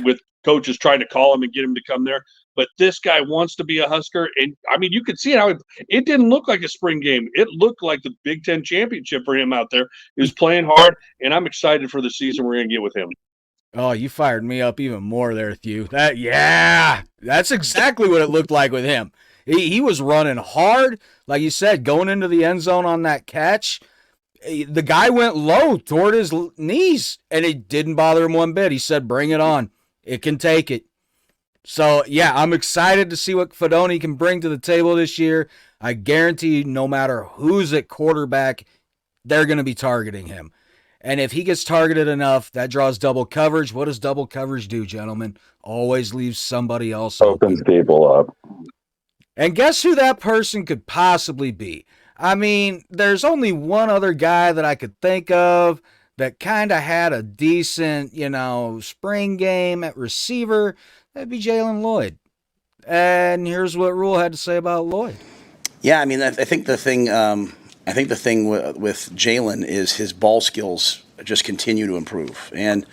with coaches trying to call him and get him to come there. But this guy wants to be a Husker. And, I mean, you could see how it didn't look like a spring game. It looked like the Big Ten championship for him out there. He was playing hard, and I'm excited for the season we're going to get with him. Oh, you fired me up even more there, Thew. That's exactly what it looked like with him. He was running hard, like you said, going into the end zone on that catch. The guy went low toward his knees, and it didn't bother him one bit. He said, bring it on. It can take it. So, I'm excited to see what Fedoni can bring to the table this year. I guarantee no matter who's at quarterback, they're going to be targeting him. And if he gets targeted enough, that draws double coverage. What does double coverage do, gentlemen? Always leaves somebody else Opens open. people up. And guess who that person could possibly be? I mean, there's only one other guy that I could think of that kind of had a decent, spring game at receiver. That'd be Jalen Lloyd. And here's what Rule had to say about Lloyd. Yeah, I mean, I think the thing with Jalen is his ball skills just continue to improve, and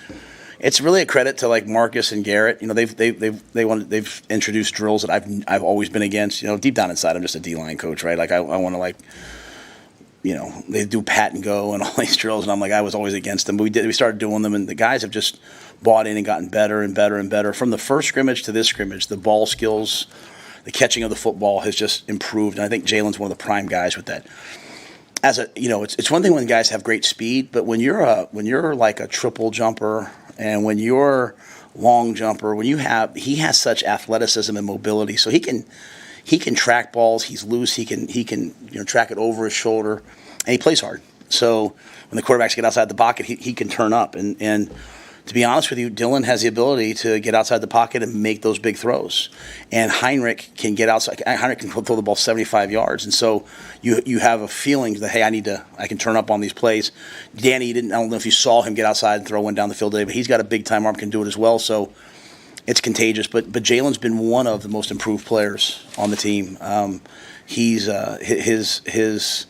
it's really a credit to like Marcus and Garrett. They've introduced drills that I've always been against. Deep down inside, I'm just a D-line coach, right? Like I want to they do pat and go and all these drills, and I'm like I was always against them. But we started doing them, and the guys have just bought in and gotten better and better and better. From the first scrimmage to this scrimmage, the ball skills, the catching of the football has just improved, and I think Jalen's one of the prime guys with that. It's one thing when guys have great speed, but when you're like a triple jumper and when you're long jumper, he has such athleticism and mobility, so he can track balls. He's loose. He can track it over his shoulder, and he plays hard. So when the quarterbacks get outside the pocket, he can turn up. And to be honest with you, Dylan has the ability to get outside the pocket and make those big throws. And Heinrich can get outside. Heinrich can throw the ball 75 yards. And so you have a feeling that, hey, I can turn up on these plays. Danny, I don't know if you saw him get outside and throw one down the field today, but he's got a big-time arm, can do it as well. So it's contagious. But Jalen's been one of the most improved players on the team. He's his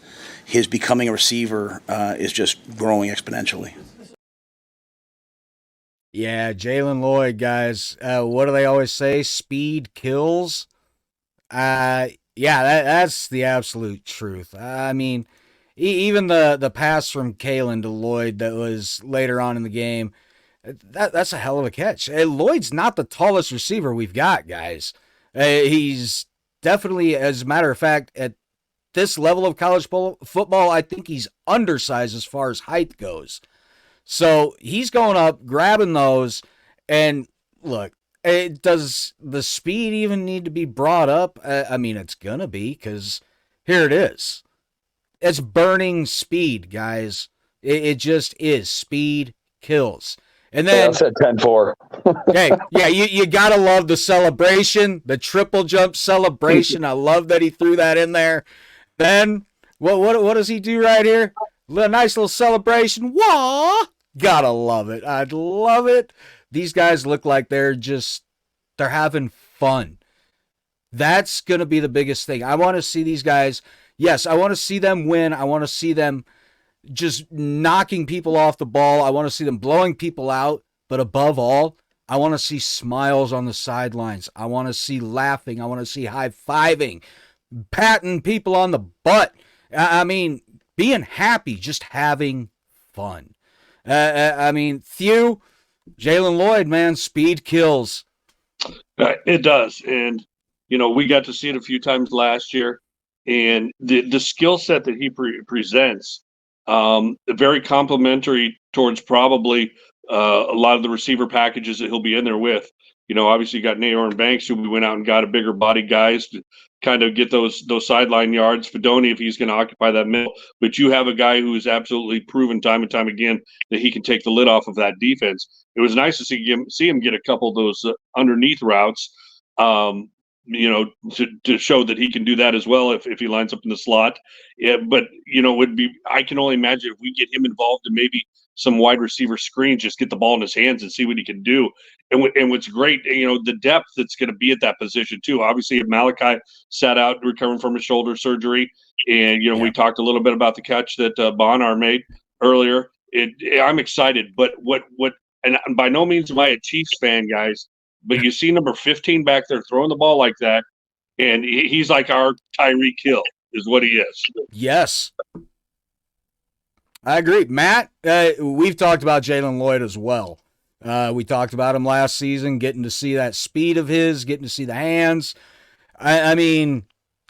becoming a receiver is just growing exponentially. Yeah, Jalen Lloyd, guys. What do they always say? Speed kills. Yeah, that's the absolute truth. I mean, even the pass from Kalen to Lloyd that was later on in the game, that's a hell of a catch. Lloyd's not the tallest receiver we've got, guys. He's definitely, as a matter of fact, at this level of college football, I think he's undersized as far as height goes. So he's going up, grabbing those, and look, does the speed even need to be brought up? I mean, it's gonna be because here it is. It's burning speed, guys. It just is. Speed kills. And Yeah, I then, said 10-4. hey, yeah, you gotta love the celebration, the triple jump celebration. I love that he threw that in there. Then, what does he do right here? A nice little celebration. Wah! Gotta love it. I'd love it. These guys look like they're having fun. That's going to be the biggest thing. I want to see these guys. Yes, I want to see them win. I want to see them just knocking people off the ball. I want to see them blowing people out. But above all, I want to see smiles on the sidelines. I want to see laughing. I want to see high-fiving, patting people on the butt. I mean, being happy, just having fun. I mean, Thew, Jalen Lloyd, man, speed kills. It does, and we got to see it a few times last year, and the skill set that he presents, very complimentary towards probably a lot of the receiver packages that he'll be in there with. Obviously you got Nayorn Banks, who we went out and got a bigger body guys to kind of get those sideline yards. Fedoni, if he's going to occupy that middle, but you have a guy who is absolutely proven time and time again that he can take the lid off of that defense. It was nice to see him get a couple of those underneath routes, to show that he can do that as well if he lines up in the slot. Yeah, but I can only imagine if we get him involved in maybe some wide receiver screens, just get the ball in his hands and see what he can do. And what's great, the depth that's going to be at that position too. Obviously, Malachi sat out recovering from his shoulder surgery, and we talked a little bit about the catch that Bonar made earlier. I'm excited, but and by no means am I a Chiefs fan, guys. But you see number 15 back there throwing the ball like that, and he's like our Tyreek Hill, is what he is. Yes. I agree. Matt, we've talked about Jalen Lloyd as well. We talked about him last season, getting to see that speed of his, getting to see the hands. I mean,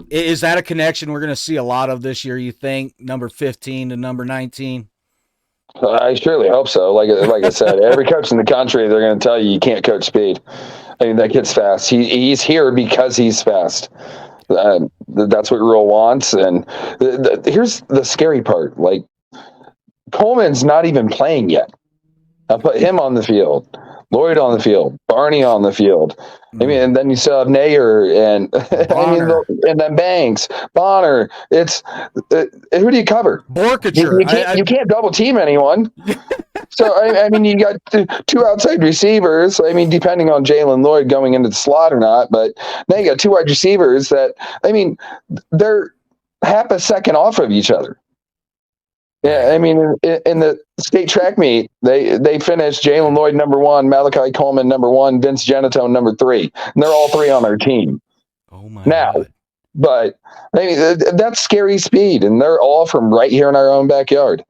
is that a connection we're going to see a lot of this year, you think, number 15 to number 19? I surely hope so. Like I said, every coach in the country, they're going to tell you can't coach speed. I mean, that kid's fast. He's here because he's fast. That's what Rule wants. And here's the scary part. Like, Coleman's not even playing yet. I put him on the field, Lloyd on the field, Barney on the field. I mean, and then you still have Nayer and and then Banks, Bonner. It's who do you cover? Borkature. You can't double team anyone. So I mean, you got two outside receivers. I mean, depending on Jalen Lloyd going into the slot or not, but now you got two wide receivers that they're half a second off of each other. Yeah, I mean, in the state track meet, they finished Jalen Lloyd number 1, Malachi Coleman number 1, Vince Genatone number 3, and they're all 3 on our team. Oh my God! But I mean, that's scary speed, and they're all from right here in our own backyard.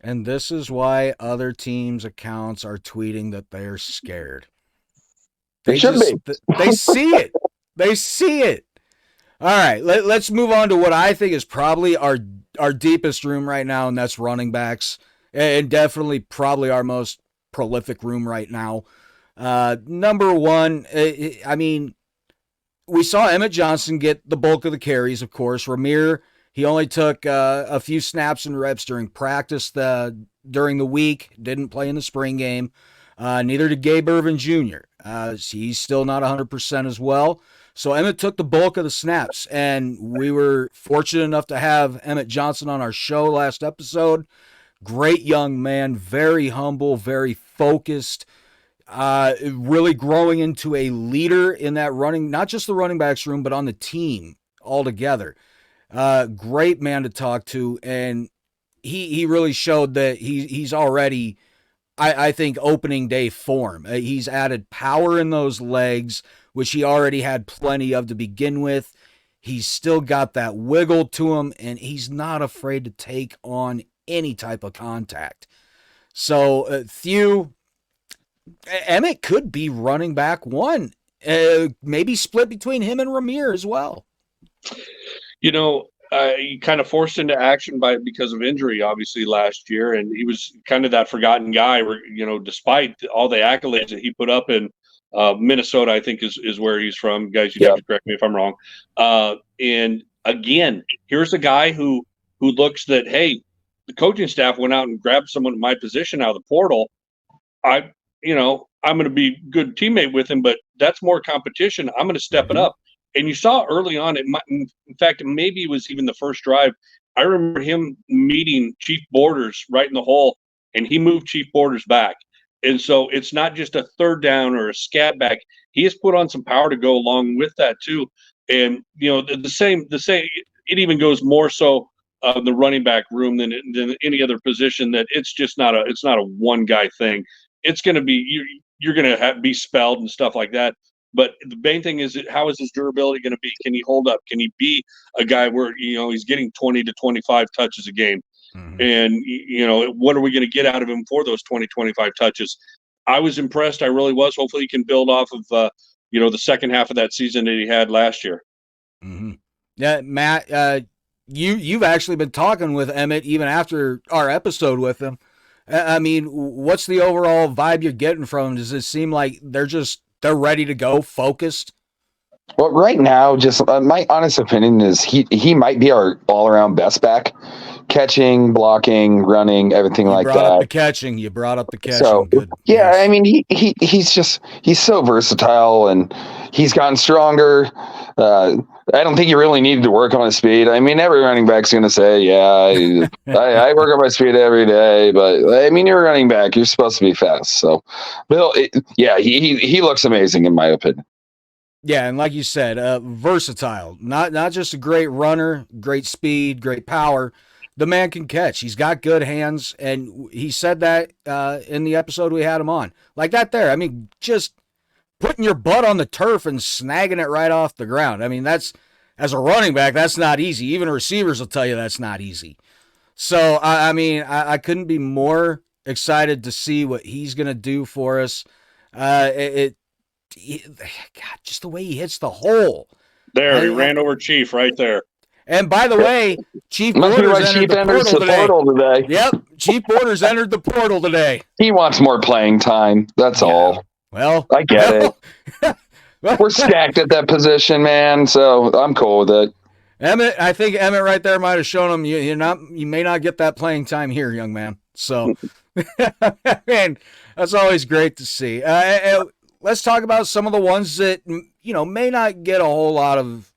And this is why other teams' accounts are tweeting that they're scared. They should be. They see it. They see it. All right, let's move on to what I think is probably our deepest room right now, and that's running backs, and definitely probably our most prolific room right now. Number one, I mean, we saw Emmett Johnson get the bulk of the carries, of course. Ramir, he only took a few snaps and reps during practice during the week, didn't play in the spring game. Neither did Gabe Irvin Jr. He's still not 100% as well. So Emmett took the bulk of the snaps, and we were fortunate enough to have Emmett Johnson on our show last episode. Great young man, very humble, very focused, really growing into a leader in that running, not just the running backs room, but on the team altogether. Great man to talk to, and he really showed that he's already I think, opening day form. He's added power in those legs, which he already had plenty of to begin with. He's still got that wiggle to him, and he's not afraid to take on any type of contact. So, Thew, Emmett could be running back one. Maybe split between him and Ramir as well. You know, he kind of forced into action because of injury, obviously, last year, and he was kind of that forgotten guy. Where, you know, despite all the accolades that he put up in Minnesota, I think is where he's from. Guys, you have to correct me if I'm wrong. And again, here's a guy who looks that, hey, the coaching staff went out and grabbed someone in my position out of the portal. I'm going to be a good teammate with him, but that's more competition. I'm going to step it up. And you saw early on, in fact, maybe it was even the first drive. I remember him meeting Chief Borders right in the hole, and he moved Chief Borders back. And so it's not just a third down or a scat back. He has put on some power to go along with that too. And you know, the same. It even goes more so the running back room than any other position. That it's just not a one guy thing. It's going to be you're going to be spelled and stuff like that. But the main thing is, how is his durability going to be? Can he hold up? Can he be a guy where, you know, he's getting 20 to 25 touches a game? And, you know, what are we going to get out of him for those 20, 25 touches? I was impressed. I really was. Hopefully he can build off of, you know, the second half of that season that he had last year. Yeah, Matt, you've actually been talking with Emmett even after our episode with him. I mean, what's the overall vibe you're getting from him? Does it seem like they're ready to go, focused? Well, right now, just my honest opinion is he might be our all-around best back. Catching, blocking, running, everything like that. You brought up the catching. So, good. Yeah, yes. I mean, he's so versatile, and he's gotten stronger. I don't think he really needed to work on his speed. I mean, every running back's going to say, yeah, I work on my speed every day. But, I mean, you're a running back. You're supposed to be fast. So, Bill, he looks amazing, in my opinion. Yeah, and like you said, versatile. Not just a great runner, great speed, great power. The man can catch. He's got good hands, and he said that in the episode we had him on. Like that there. I mean, just putting your butt on the turf and snagging it right off the ground. I mean, that's, as a running back, that's not easy. Even receivers will tell you that's not easy. So, I mean, I couldn't be more excited to see what he's going to do for us. God, just the way he hits the hole. There, he ran over Chief right there. And by the way, Chief Borders entered the portal today. Yep, Chief Borders entered the portal today. He wants more playing time. That's all. Well, I get it. We're stacked at that position, man. So I'm cool with it. I think Emmett right there might have shown him you may not get that playing time here, young man. So, man, that's always great to see. Let's talk about some of the ones that may not get a whole lot of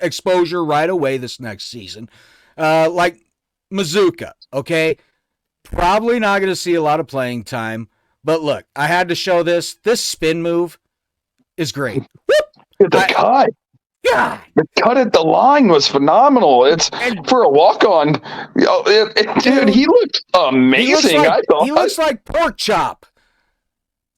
exposure right away this next season, like Mazuka. Okay, probably not going to see a lot of playing time, but look, I had to show this spin move is great. The cut, yeah, the cut at the line was phenomenal. It's for a walk-on. Dude, he looked amazing. He looks like pork chop.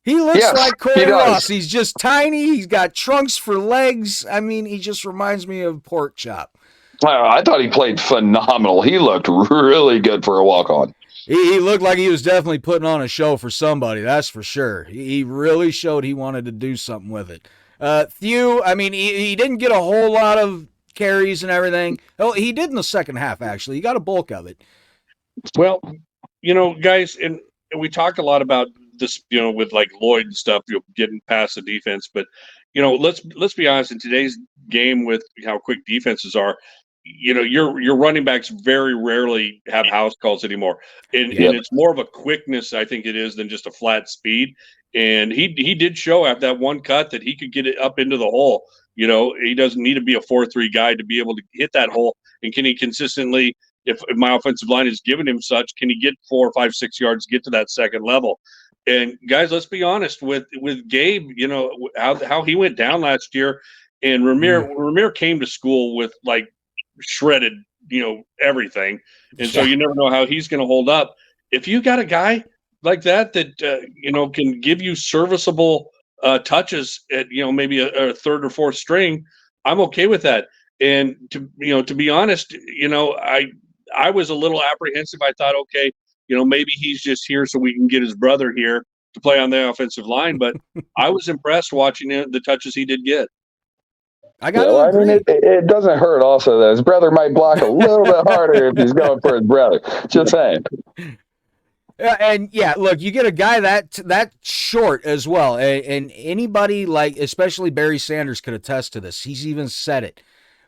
He looks like Corey Ross. He's just tiny. He's got trunks for legs. I mean, he just reminds me of pork chop. I thought he played phenomenal. He looked really good for a walk-on. He looked like he was definitely putting on a show for somebody, that's for sure. He really showed he wanted to do something with it. Thew, I mean, he didn't get a whole lot of carries and everything. Oh, he did in the second half, actually. He got a bulk of it. Well, guys, and we talked a lot about this, with like Lloyd and stuff, getting past the defense. But, let's be honest, in today's game with how quick defenses are, your running backs very rarely have house calls anymore. And it's more of a quickness, I think it is, than just a flat speed. And he did show after that one cut that he could get it up into the hole. He doesn't need to be a 4-3 guy to be able to hit that hole. And can he consistently, if my offensive line is giving him such, can he get 4, 5, 6 yards, get to that second level? And guys, let's be honest with Gabe, how he went down last year, and Ramir came to school with like shredded, everything. And so you never know how he's going to hold up. If you got a guy like that can give you serviceable touches at maybe a third or fourth string, I'm okay with that. And to be honest, I was a little apprehensive. I thought, okay, maybe he's just here so we can get his brother here to play on the offensive line. But I was impressed watching the touches he did get. I got to agree. I mean, it doesn't hurt also that his brother might block a little bit harder if he's going for his brother. Just saying. And yeah, look, you get a guy that short as well, and anybody like, especially Barry Sanders, could attest to this. He's even said it.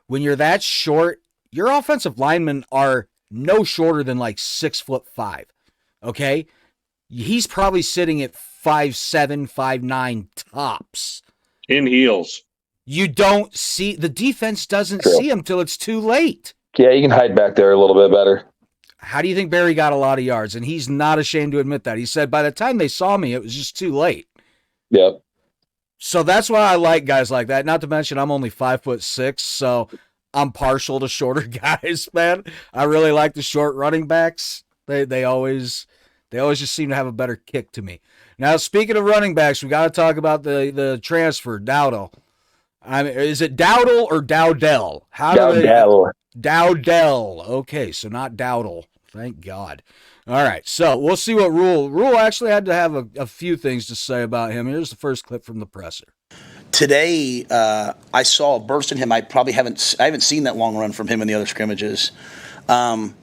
When you're that short, your offensive linemen are no shorter than like 6'5". Okay, he's probably sitting at 5'7", 5'9" tops in heels. You don't see, the defense doesn't see him till it's too late. Yeah, you can hide back there a little bit better. How do you think Barry got a lot of yards? And he's not ashamed to admit that. He said, by the time they saw me, it was just too late. Yep. So that's why I like guys like that. Not to mention I'm only 5'6", so I'm partial to shorter guys, man. I really like the short running backs. They always just seem to have a better kick to me. Now, speaking of running backs, we got to talk about the transfer, Dowdle. I mean, is it Dowdle or Dowdell? Dowdell. Okay, so not Dowdle. Thank God. All right, so we'll see what Rule actually had to have a few things to say about him. Here's the first clip from the presser. Today, I saw a burst in him. I haven't seen that long run from him in the other scrimmages. Now,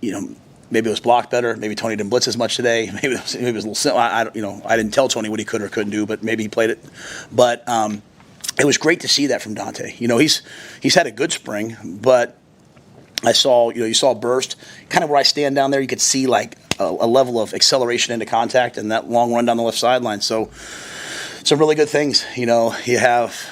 maybe it was blocked better. Maybe Tony didn't blitz as much today. Maybe it was a little simple. I didn't tell Tony what he could or couldn't do, but maybe he played it. But it was great to see that from Dante. He's had a good spring, but I saw, you saw a burst. Kind of where I stand down there, you could see like a level of acceleration into contact and that long run down the left sideline. So some really good things. You have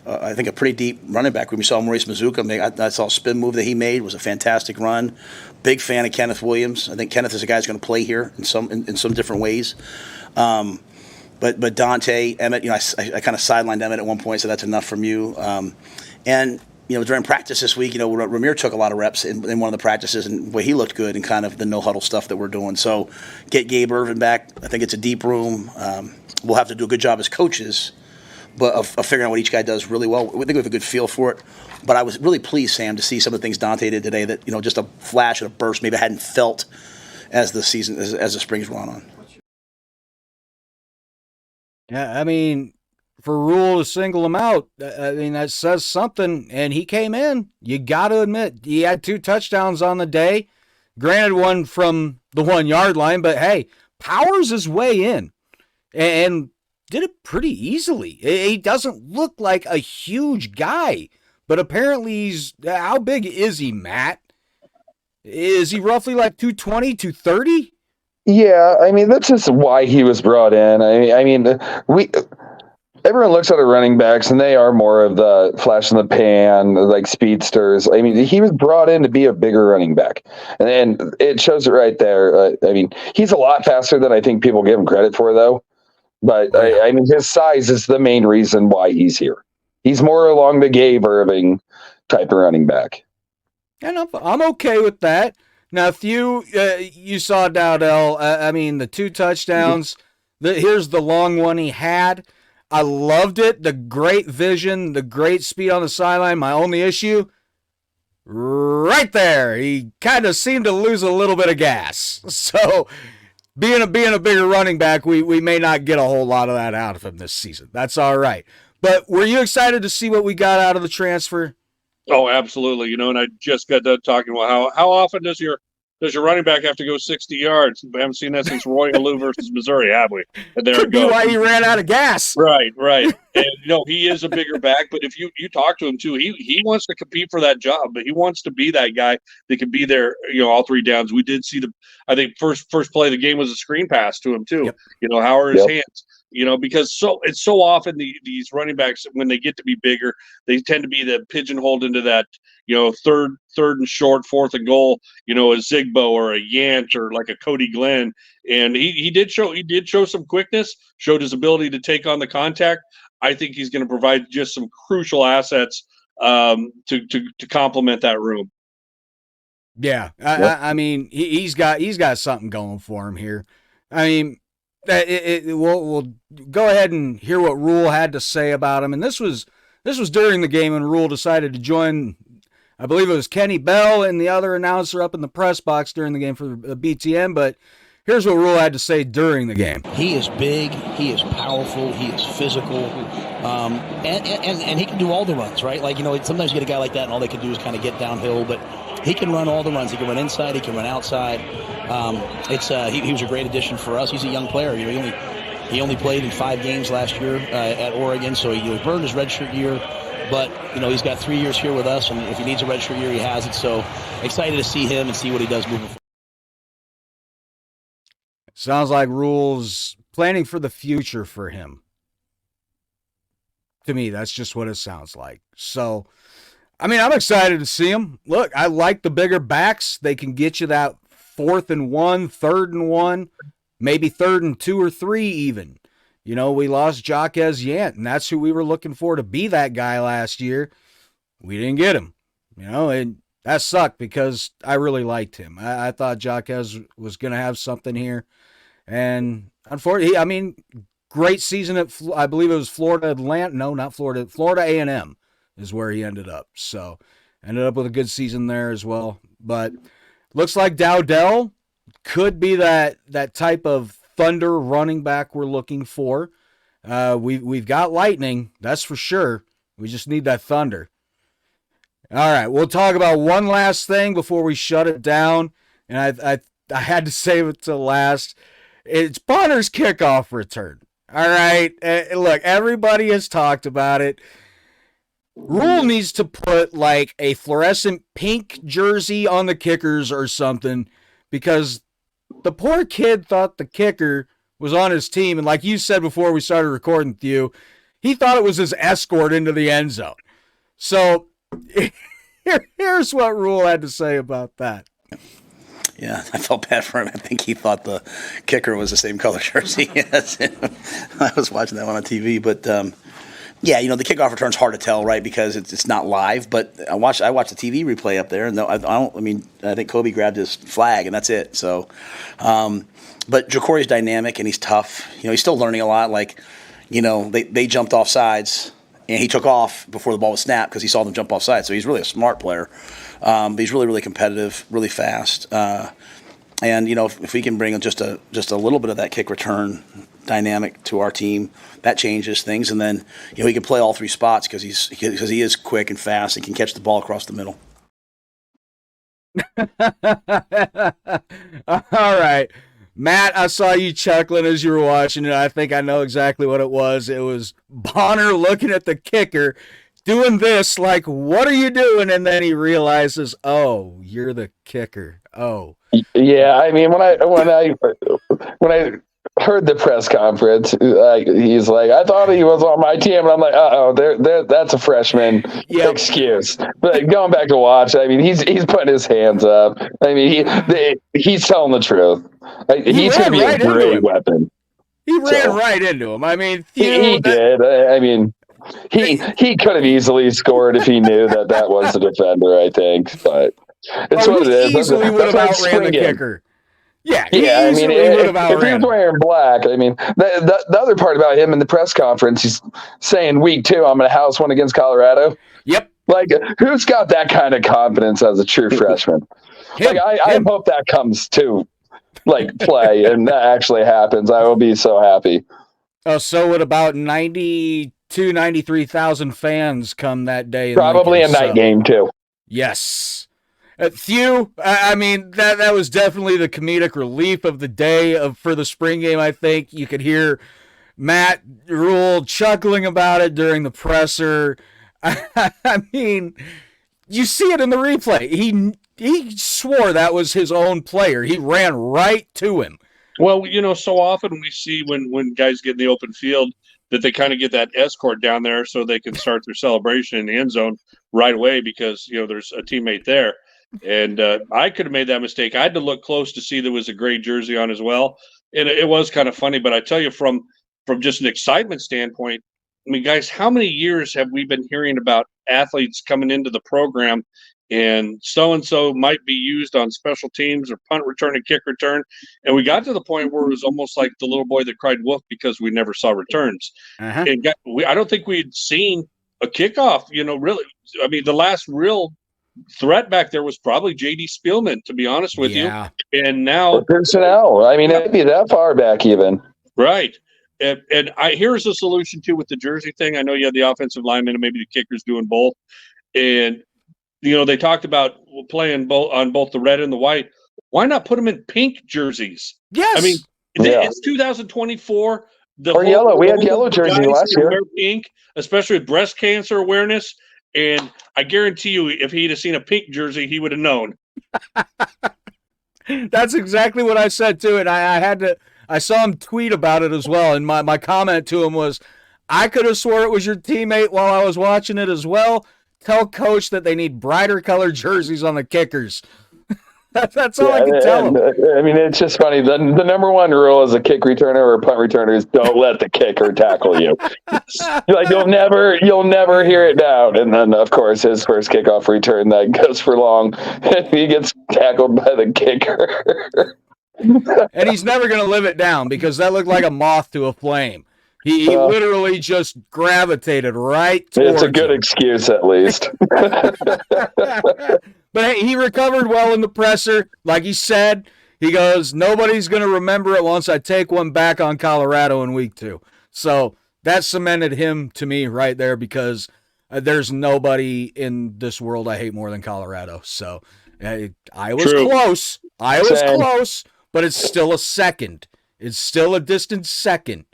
I think a pretty deep running back. When we saw Maurice Mazuka, I saw a spin move that he made was a fantastic run. Big fan of Kenneth Williams. I think Kenneth is a guy who's going to play here in some different ways. But Dante, Emmett, I kind of sidelined Emmett at one point, so that's enough from you. And during practice this week, Ramir took a lot of reps in one of the practices, and he looked good in kind of the no huddle stuff that we're doing. So get Gabe Irvin back. I think it's a deep room. We'll have to do a good job as coaches, but of figuring out what each guy does really well. We think we have a good feel for it. But I was really pleased, Sam, to see some of the things Dante did today that just a flash and a burst maybe I hadn't felt as the season as the spring's run on. Yeah, I mean, for Rule to single him out, I mean, that says something. And he came in. You got to admit, he had 2 touchdowns on the day. Granted, one from the 1-yard line, but hey, powers his way in and did it pretty easily. He doesn't look like a huge guy, but apparently he's, how big is he, Matt? Is he roughly like 220, 230? Yeah, I mean, that's just why he was brought in. Everyone looks at the running backs, and they are more of the flash in the pan, like speedsters. I mean, he was brought in to be a bigger running back, and it shows it right there. He's a lot faster than I think people give him credit for, though. But his size is the main reason why he's here. He's more along the Gabe Irving type of running back. And I'm okay with that. Now, if you saw Dowdell, the 2 touchdowns, here's the long one he had. I loved it. The great vision, the great speed on the sideline. My only issue, right there, he kind of seemed to lose a little bit of gas. So being a bigger running back, we may not get a whole lot of that out of him this season. That's all right. But were you excited to see what we got out of the transfer? Oh, absolutely. And I just got done talking about how often does your running back have to go 60 yards? We haven't seen that since Roy Halou versus Missouri, have we? And there Could be why he ran out of gas. Right. And he is a bigger back, but if you talk to him too, he wants to compete for that job, but he wants to be that guy that can be there, all 3 downs. We did see I think first play of the game was a screen pass to him too. Yep. How are his hands? Because it's so often these running backs, when they get to be bigger, they tend to be the pigeonholed into that, third and short, 4th and goal, a Zigbo or a Yant or like a Cody Glenn. And he did show some quickness, showed his ability to take on the contact. I think he's going to provide just some crucial assets to complement that room. Yeah, Yep. I mean, he's got something going for him here. I mean, we'll go ahead and hear what Rule had to say about him. And this was during the game when Rule decided to join. I believe it was Kenny Bell and the other announcer up in the press box during the game for BTN. But here's what Rule had to say during the game. He is big, he is powerful, he is physical, and he can do all the runs, right? Like, sometimes you get a guy like that and all they can do is kind of get downhill, but he can run all the runs. He can run inside, he can run outside. He was a great addition for us. He's a young player. He only played in 5 games last year at Oregon, so he burned his redshirt year. But, he's got 3 years here with us, and if he needs a redshirt year, he has it. So excited to see him and see what he does moving forward. Sounds like Rule's planning for the future for him. To me, that's just what it sounds like. So, I mean, I'm excited to see him. Look, I like the bigger backs. They can get you that 4th and 1, 3rd and 1, maybe 3rd and 2 or 3 even. We lost Jaquez Yant, and that's who we were looking for to be that guy last year. We didn't get him, and that sucked because I really liked him. I thought Jaquez was going to have something here. And unfortunately, great season at, I believe it was Florida A&M is where he ended up. So ended up with a good season there as well. But looks like Dowdell could be that type of thunder running back we're looking for. We've got lightning, that's for sure. We just need that thunder. All right, we'll talk about one last thing before we shut it down. And I had to save it to last. It's Bonner's kickoff return. All right. Look, everybody has talked about it. Rule needs to put like a fluorescent pink jersey on the kickers or something, because the poor kid thought the kicker was on his team. And like you said before we started recording with you, he thought it was his escort into the end zone. So here's what Rule had to say about that. Yeah, I felt bad for him. I think he thought the kicker was the same color jersey as him. I was watching that one on TV, but the kickoff return's hard to tell, right? Because it's not live. But I watched the TV replay up there, and I think Kobe grabbed his flag, and that's it. So, but Jacory's dynamic and he's tough. He's still learning a lot. Like, they jumped off sides, and he took off before the ball was snapped because he saw them jump off sides. So he's really a smart player. But he's really, really competitive, really fast. And if we can bring just a little bit of that kick return dynamic to our team, that changes things. And then he can play all 3 spots because he is quick and fast and can catch the ball across the middle. All right, Matt, I saw you chuckling as you were watching it. I think I know exactly what it was. It was Bonner looking at the kicker, doing this, like, what are you doing? And then he realizes, oh, you're the kicker. Oh. Yeah, I mean, when I heard the press conference, he's like, I thought he was on my team, and I'm like, that's a freshman excuse. But going back to watch, I mean, he's putting his hands up. I mean, he's telling the truth. He's going to be a great weapon. He ran right into him. I mean, he did. I mean, he could have easily scored if he knew that was the defender, I think. But it's what it is. Easily would have outran the kicker. Yeah, I mean, if he was wearing black, I mean, the other part about him in the press conference, he's saying week 2, I'm going to house one against Colorado. Yep. Like, who's got that kind of confidence as a true freshman? I hope that comes to play and that actually happens. I will be so happy. Oh, so would about 93,000 fans come that day? Probably a night game too. Yes. Thew, I mean, that was definitely the comedic relief of the day for the spring game. I think you could hear Matt Rule chuckling about it during the presser. I mean, you see it in the replay. He swore that was his own player. He ran right to him. Well, so often we see when guys get in the open field that they kind of get that escort down there so they can start their celebration in the end zone right away because, there's a teammate there. And I could have made that mistake. I had to look close to see there was a gray jersey on as well. And it was kind of funny. But I tell you, from just an excitement standpoint, I mean, guys, how many years have we been hearing about athletes coming into the program and so might be used on special teams or punt return and kick return. And we got to the point where it was almost like the little boy that cried wolf because we never saw returns. And I don't think we'd seen a kickoff, really. I mean, the last real threat back there was probably J.D. Spielman, to be honest with you. And now personnel. I mean, it'd be that far back even. Right. And here's a solution too with the jersey thing. I know you had the offensive lineman and maybe the kickers doing both. And they talked about playing both on both the red and the white. Why not put them in pink jerseys? Yes. I mean, it's 2024. Or yellow. We had yellow jerseys last year. Wear pink, especially with breast cancer awareness. And I guarantee you, if he'd have seen a pink jersey, he would have known. That's exactly what I said too. And I saw him tweet about it as well. And my comment to him was, I could have swore it was your teammate while I was watching it as well. Tell coach that they need brighter colored jerseys on the kickers. That's all I can tell him. I mean, it's just funny. The number one rule as a kick returner or a punt returner is don't let the kicker tackle you. Like you'll never hear it down. And then, of course, his first kickoff return that goes for long, and he gets tackled by the kicker. And he's never going to live it down because that looked like a moth to a flame. He literally just gravitated right towards It's a good excuse, at least. But hey, he recovered well in the presser. Like he said, he goes, nobody's going to remember it once I take one back on Colorado in week 2. So that cemented him to me right there because there's nobody in this world I hate more than Colorado. So I was close. I was close, but it's still a second. It's still a distant second.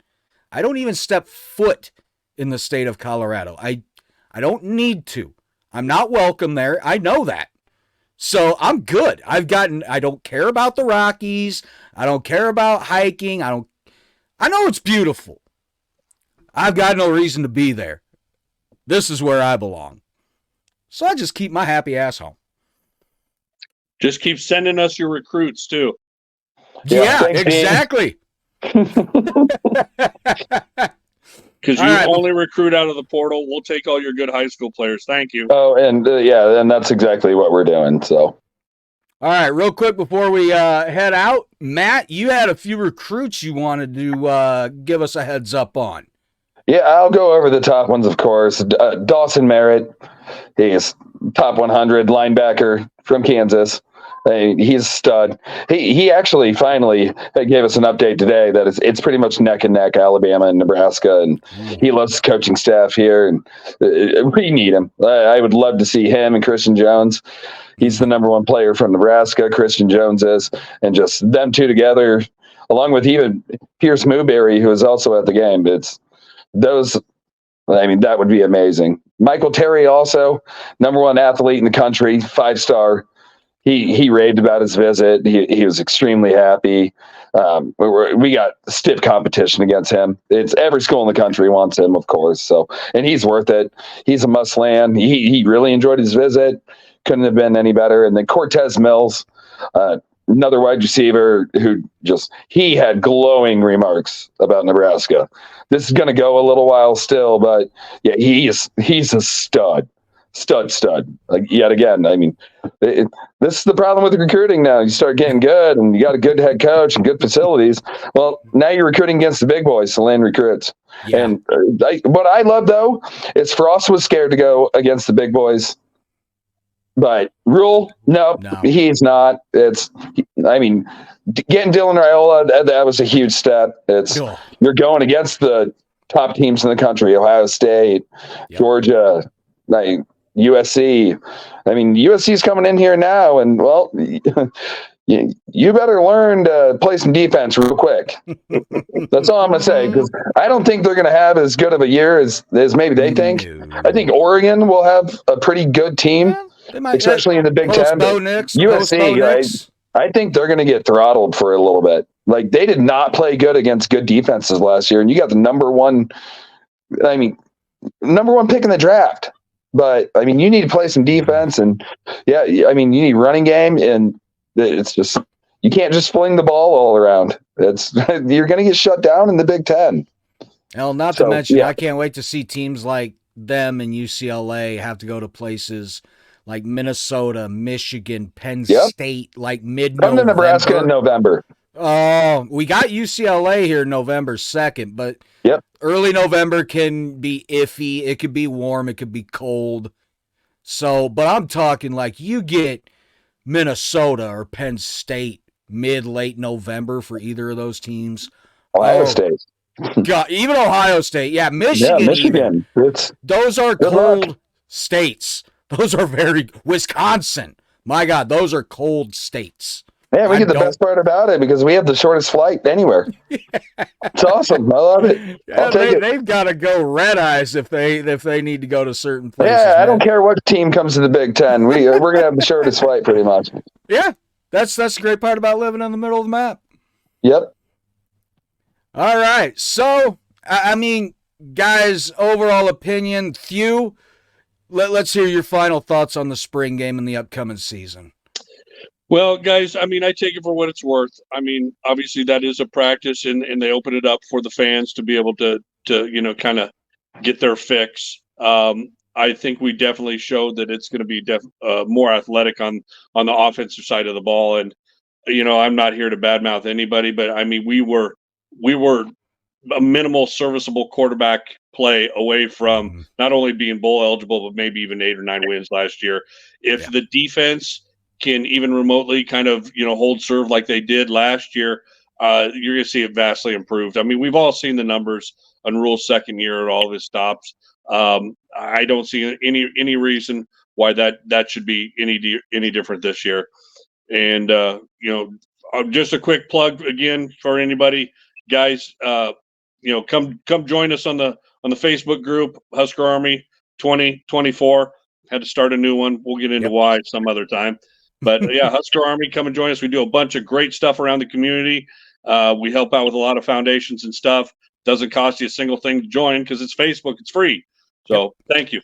I don't even step foot in the state of Colorado. I don't need to. I'm not welcome there. I know that. So I'm good. I don't care about the Rockies. I don't care about hiking. I know it's beautiful. I've got no reason to be there. This is where I belong. So I just keep my happy ass home. Just keep sending us your recruits too. Yeah, exactly. Because you only recruit out of the portal. We'll take all your good high school players. Thank you. Oh, and and that's exactly what we're doing. So, all right, real quick before we head out, Matt, you had a few recruits you wanted to give us a heads up on. Yeah, I'll go over the top ones, of course. Dawson Merritt, he's top 100 linebacker from Kansas. He's a stud. He actually finally gave us an update today that it's pretty much neck and neck, Alabama and Nebraska, and he loves the coaching staff here, and we need him. I would love to see him and Christian Jones. He's the number one player from Nebraska, Christian Jones is, and just them two together, along with even Pierce Mooberry, who is also at the game. That would be amazing. Michael Terry also, number one athlete in the country, 5-star. He raved about his visit. He was extremely happy. We got stiff competition against him. It's every school in the country wants him, of course. So, and he's worth it. He's a must land. He really enjoyed his visit. Couldn't have been any better. And then Cortez Mills, another wide receiver who he had glowing remarks about Nebraska. This is going to go a little while still, but yeah, he's a stud. Like, yet again, I mean, this is the problem with recruiting now. You start getting good and you got a good head coach and good facilities. Well, now you're recruiting against the big boys to land recruits. Yeah. And what I love, though, is Frost was scared to go against the big boys. But Rule, no, he's not. Getting Dylan Raiola, that was a huge step. You're going against the top teams in the country, Ohio State, Georgia, USC. I mean, USC's coming in here now, and well, you better learn to play some defense real quick. That's all I'm gonna say, because I don't think they're gonna have as good of a year as maybe they think. I think Oregon will have a pretty good team, especially in the Big Ten. USC, I think they're gonna get throttled for a little bit. Like, they did not play good against good defenses last year, and you got the number one pick in the draft. But I mean, you need to play some defense, and you need running game, and it's just, you can't just fling the ball all around. You're going to get shut down in the Big Ten. Well, not to mention, I can't wait to see teams like them and UCLA have to go to places like Minnesota, Michigan, Penn Yep. State, like Come mid-November. to Nebraska in November. Oh, we got UCLA here November 2nd, but Yep. early November can be iffy. It could be warm. It could be cold. So, but I'm talking like you get Minnesota or Penn State late November for either of those teams. Ohio State. God, even Ohio State. Yeah, Michigan. Yeah, Michigan. Those are good cold luck. states. Those are very Wisconsin. My God, those are cold states. Man, we get the best part about it because we have the shortest flight anywhere. It's awesome. I love it. I'll take it. They've got to go red eyes if they need to go to certain places. Yeah, I don't care what team comes to the Big Ten. We're gonna have the shortest flight pretty much. Yeah, that's the great part about living in the middle of the map. Yep. All right, so I mean, guys, overall opinion, Thew. Let's hear your final thoughts on the spring game and the upcoming season. Well, guys, I mean, I take it for what it's worth. I mean, obviously that is a practice, and they open it up for the fans to be able to kind of get their fix. I think we definitely showed that it's going to be more athletic on the offensive side of the ball. And I'm not here to badmouth anybody, but I mean, we were a minimal serviceable quarterback play away from not only being bowl eligible, but maybe even 8 or 9 wins last year. If the defense can even remotely kind of, hold serve like they did last year, you're going to see it vastly improved. I mean, we've all seen the numbers on Rule's second year at all of his stops. I don't see any reason why that should be any different this year. And, just a quick plug again for anybody, guys, come join us on the Facebook group, Husker Army 2024. Had to start a new one. We'll get into why some other time. But yeah, Husker Army, come and join us. We do a bunch of great stuff around the community. We help out with a lot of foundations and stuff. Doesn't cost you a single thing to join because it's Facebook. It's free. So thank you.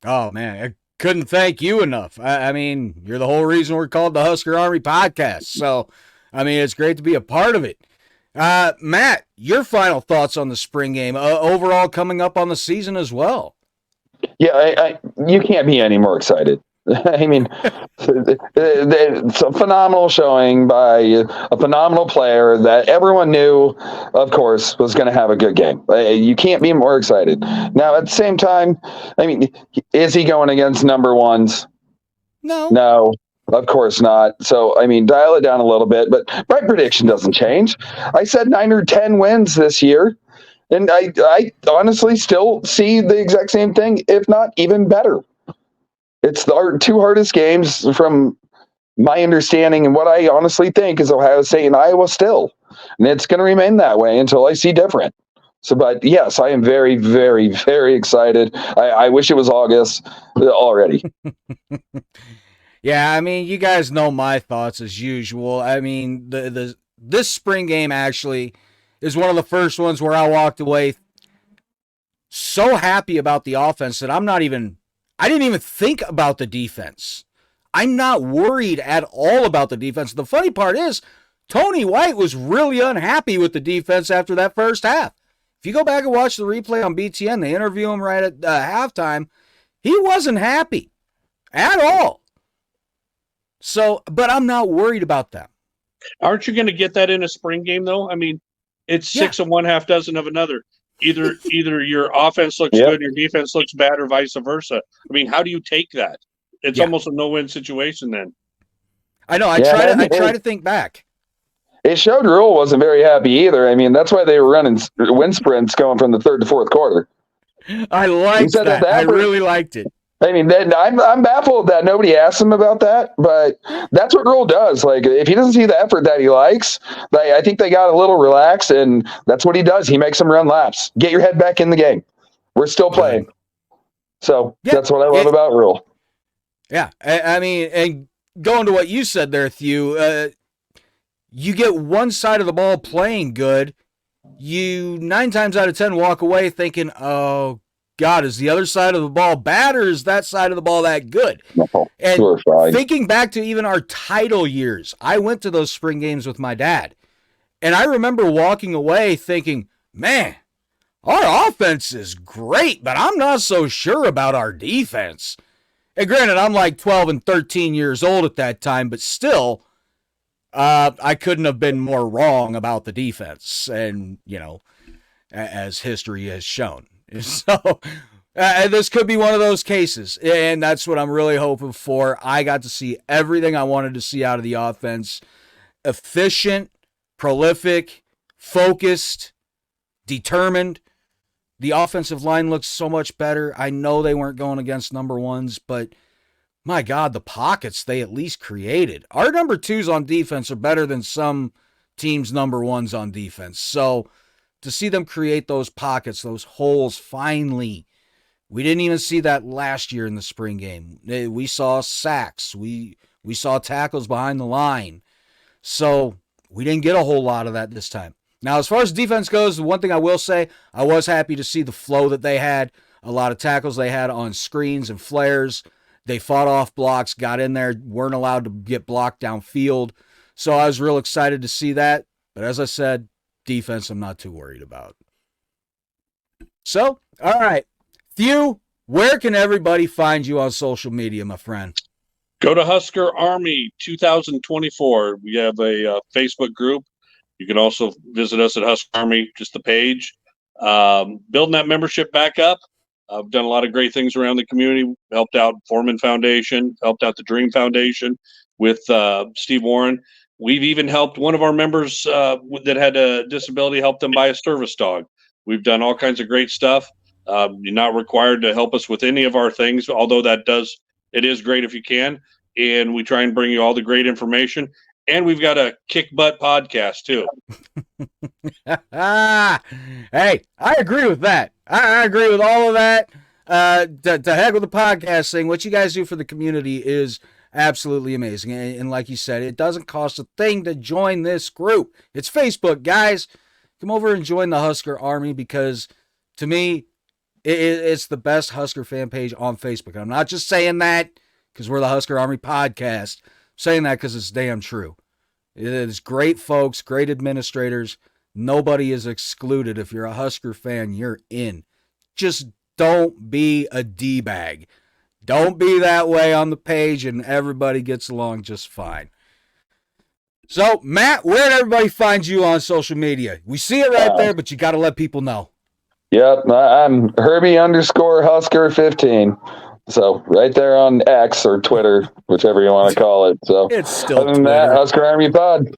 Oh, man. I couldn't thank you enough. I mean, you're the whole reason we're called the Husker Army Podcast. So, I mean, it's great to be a part of it. Matt, your final thoughts on the spring game, overall coming up on the season as well. Yeah, you can't be any more excited. I mean, it's a phenomenal showing by a phenomenal player that everyone knew, of course, was going to have a good game. You can't be more excited. Now, at the same time, I mean, is he going against number ones? No, of course not. So, I mean, dial it down a little bit, but my prediction doesn't change. I said 9 or 10 wins this year, and I honestly still see the exact same thing, if not even better. It's the 2 hardest games from my understanding, and what I honestly think is Ohio State and Iowa still. And it's going to remain that way until I see different. So, but yes, I am very, very, very excited. I wish it was August already. Yeah, I mean, you guys know my thoughts as usual. I mean, this spring game actually is one of the first ones where I walked away so happy about the offense that I didn't even think about the defense. I'm not worried at all about the defense. The funny part is, Tony White was really unhappy with the defense after that first half. If you go back and watch the replay on BTN, they interview him right at halftime. He wasn't happy at all. So, but I'm not worried about them. Aren't you going to get that in a spring game, though? I mean, it's 6 of one, half dozen of another. Either your offense looks good and your defense looks bad, or vice versa. I mean, how do you take that? It's almost a no-win situation then. I know. I try to think back. It showed Rule wasn't very happy either. I mean, that's why they were running wind sprints going from the 3rd to 4th quarter. I liked that. I really liked it. I mean, I'm baffled that nobody asked him about that, but that's what Rule does. Like, if he doesn't see the effort that he likes, I think they got a little relaxed, and that's what he does. He makes them run laps. Get your head back in the game. We're still playing. So that's what I love about Rule. Yeah, I mean, and going to what you said there, Thew, you get one side of the ball playing good, you 9 times out of 10 walk away thinking, oh, God, is the other side of the ball bad, or is that side of the ball that good? And thinking back to even our title years, I went to those spring games with my dad, and I remember walking away thinking, man, our offense is great, but I'm not so sure about our defense. And granted, I'm like 12 and 13 years old at that time, but still, I couldn't have been more wrong about the defense. And, as history has shown. So this could be one of those cases. And that's what I'm really hoping for. I got to see everything I wanted to see out of the offense. Efficient, prolific, focused, determined. The offensive line looks so much better. I know they weren't going against number ones, but my God, the pockets they at least created. Our number twos on defense are better than some teams' number ones on defense. So to see them create those pockets, those holes finally, we didn't even see that last year in the spring game. We saw sacks. We saw tackles behind the line. So we didn't get a whole lot of that this time. Now, as far as defense goes, the one thing I will say, I was happy to see the flow that they had. A lot of tackles they had on screens and flares. They fought off blocks, got in there, weren't allowed to get blocked downfield. So I was real excited to see that. But as I said, defense I'm not too worried about. So, all right. Thew, where can everybody find you on social media, my friend? Go to Husker Army 2024. We have a Facebook group. You can also visit us at Husker Army, just the page. Building that membership back up. I've done a lot of great things around the community. Helped out Foreman Foundation, helped out the Dream Foundation with Steve Warren. We've even helped one of our members that had a disability, help them buy a service dog. We've done all kinds of great stuff. You're not required to help us with any of our things, although it is great if you can. And we try and bring you all the great information. And we've got a kick butt podcast too. Hey, I agree with that. I agree with all of that. To heck with the podcast thing. What you guys do for the community is absolutely amazing. And like you said, it doesn't cost a thing to join this group. It's Facebook, guys. Come over and join the Husker Army because to me, it's the best Husker fan page on Facebook. I'm not just saying that because we're the Husker Army podcast. I'm saying that because it's damn true. It is great folks, great administrators. Nobody is excluded. If you're a Husker fan, you're in. Just don't be a D-bag. Don't be that way on the page, and everybody gets along just fine. So, Matt, where did everybody find you on social media? We see it right there, but you got to let people know. Yep, I'm Herbie_Husker15. So right there on X or Twitter, whichever you want to call it. So it's still other than Twitter. that, Husker Army Pod.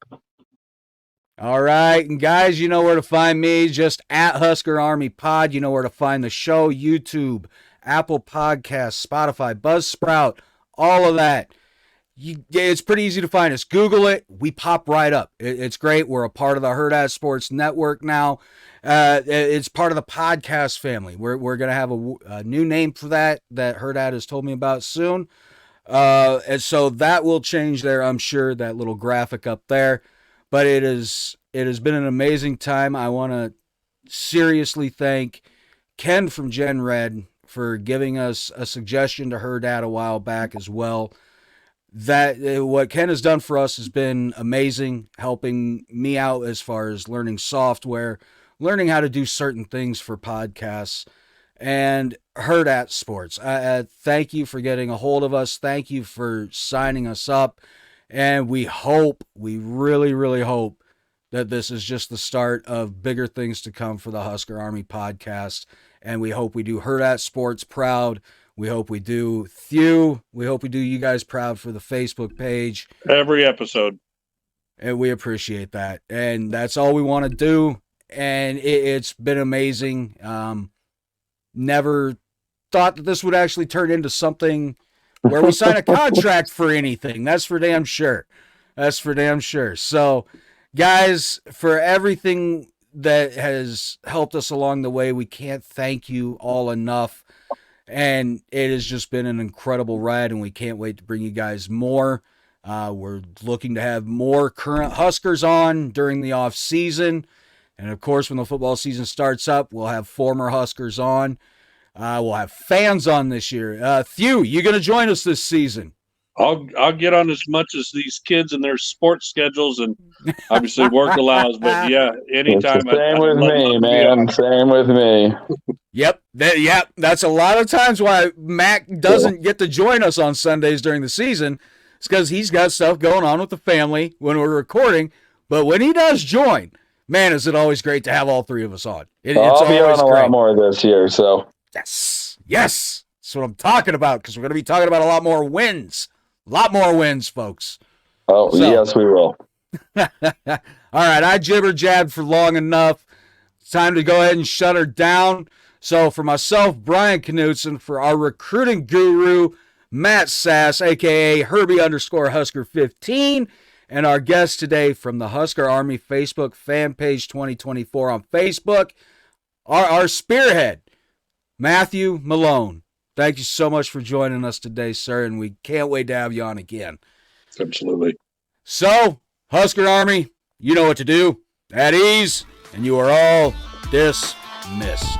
All right, and guys, you know where to find me, just at Husker Army Pod. You know where to find the show, YouTube, Apple Podcasts, Spotify, Buzzsprout, all of that. It's pretty easy to find us. Google it. We pop right up. It's great. We're a part of the Herd At Sports Network now. It's part of the podcast family. We're going to have a new name for that Herd At has told me about soon. And so that will change there, I'm sure, that little graphic up there. But it has been an amazing time. I want to seriously thank Ken from Gen Red for giving us a suggestion to Herd At a while back as well. That what Ken has done for us has been amazing, helping me out as far as learning software, learning how to do certain things for podcasts, and Herd At Sports. Thank you for getting a hold of us. Thank you for signing us up. And we really, really hope that this is just the start of bigger things to come for the Husker Army podcast. And we hope we do Herd At Sports proud. We hope we do Thew. We hope we do you guys proud for the Facebook page. Every episode. And we appreciate that. And that's all we want to do. And it's been amazing. Never thought that this would actually turn into something where we sign a contract for anything. That's for damn sure. So, guys, for everything that has helped us along the way, we can't thank you all enough. And it has just been an incredible ride, and we can't wait to bring you guys more. We're looking to have more current Huskers on during the off season. And of course, when the football season starts up, we'll have former Huskers on. We'll have fans on this year. Thew, you going to join us this season? I'll get on as much as these kids and their sports schedules and obviously work allows. But yeah, anytime. It's the same with me, man. Same with me. Yep. That's a lot of times why Mac doesn't get to join us on Sundays during the season. It's because he's got stuff going on with the family when we're recording. But when he does join, man, is it always great to have all three of us on. I'll be on a lot more this year. So yes. That's what I'm talking about, because we're going to be talking about a lot more wins. A lot more wins, folks. Oh, so, yes, we will. All right, I jibber-jabbed for long enough. It's time to go ahead and shut her down. So for myself, Brian Knutson, for our recruiting guru, Matt Sass, a.k.a. Herbie_Husker15, and our guest today from the Husker Army Facebook fan page 2024 on Facebook, our spearhead, Matthew Malone. Thank you so much for joining us today, sir, and we can't wait to have you on again. Absolutely. So, Husker Army, you know what to do. At ease, and you are all dismissed.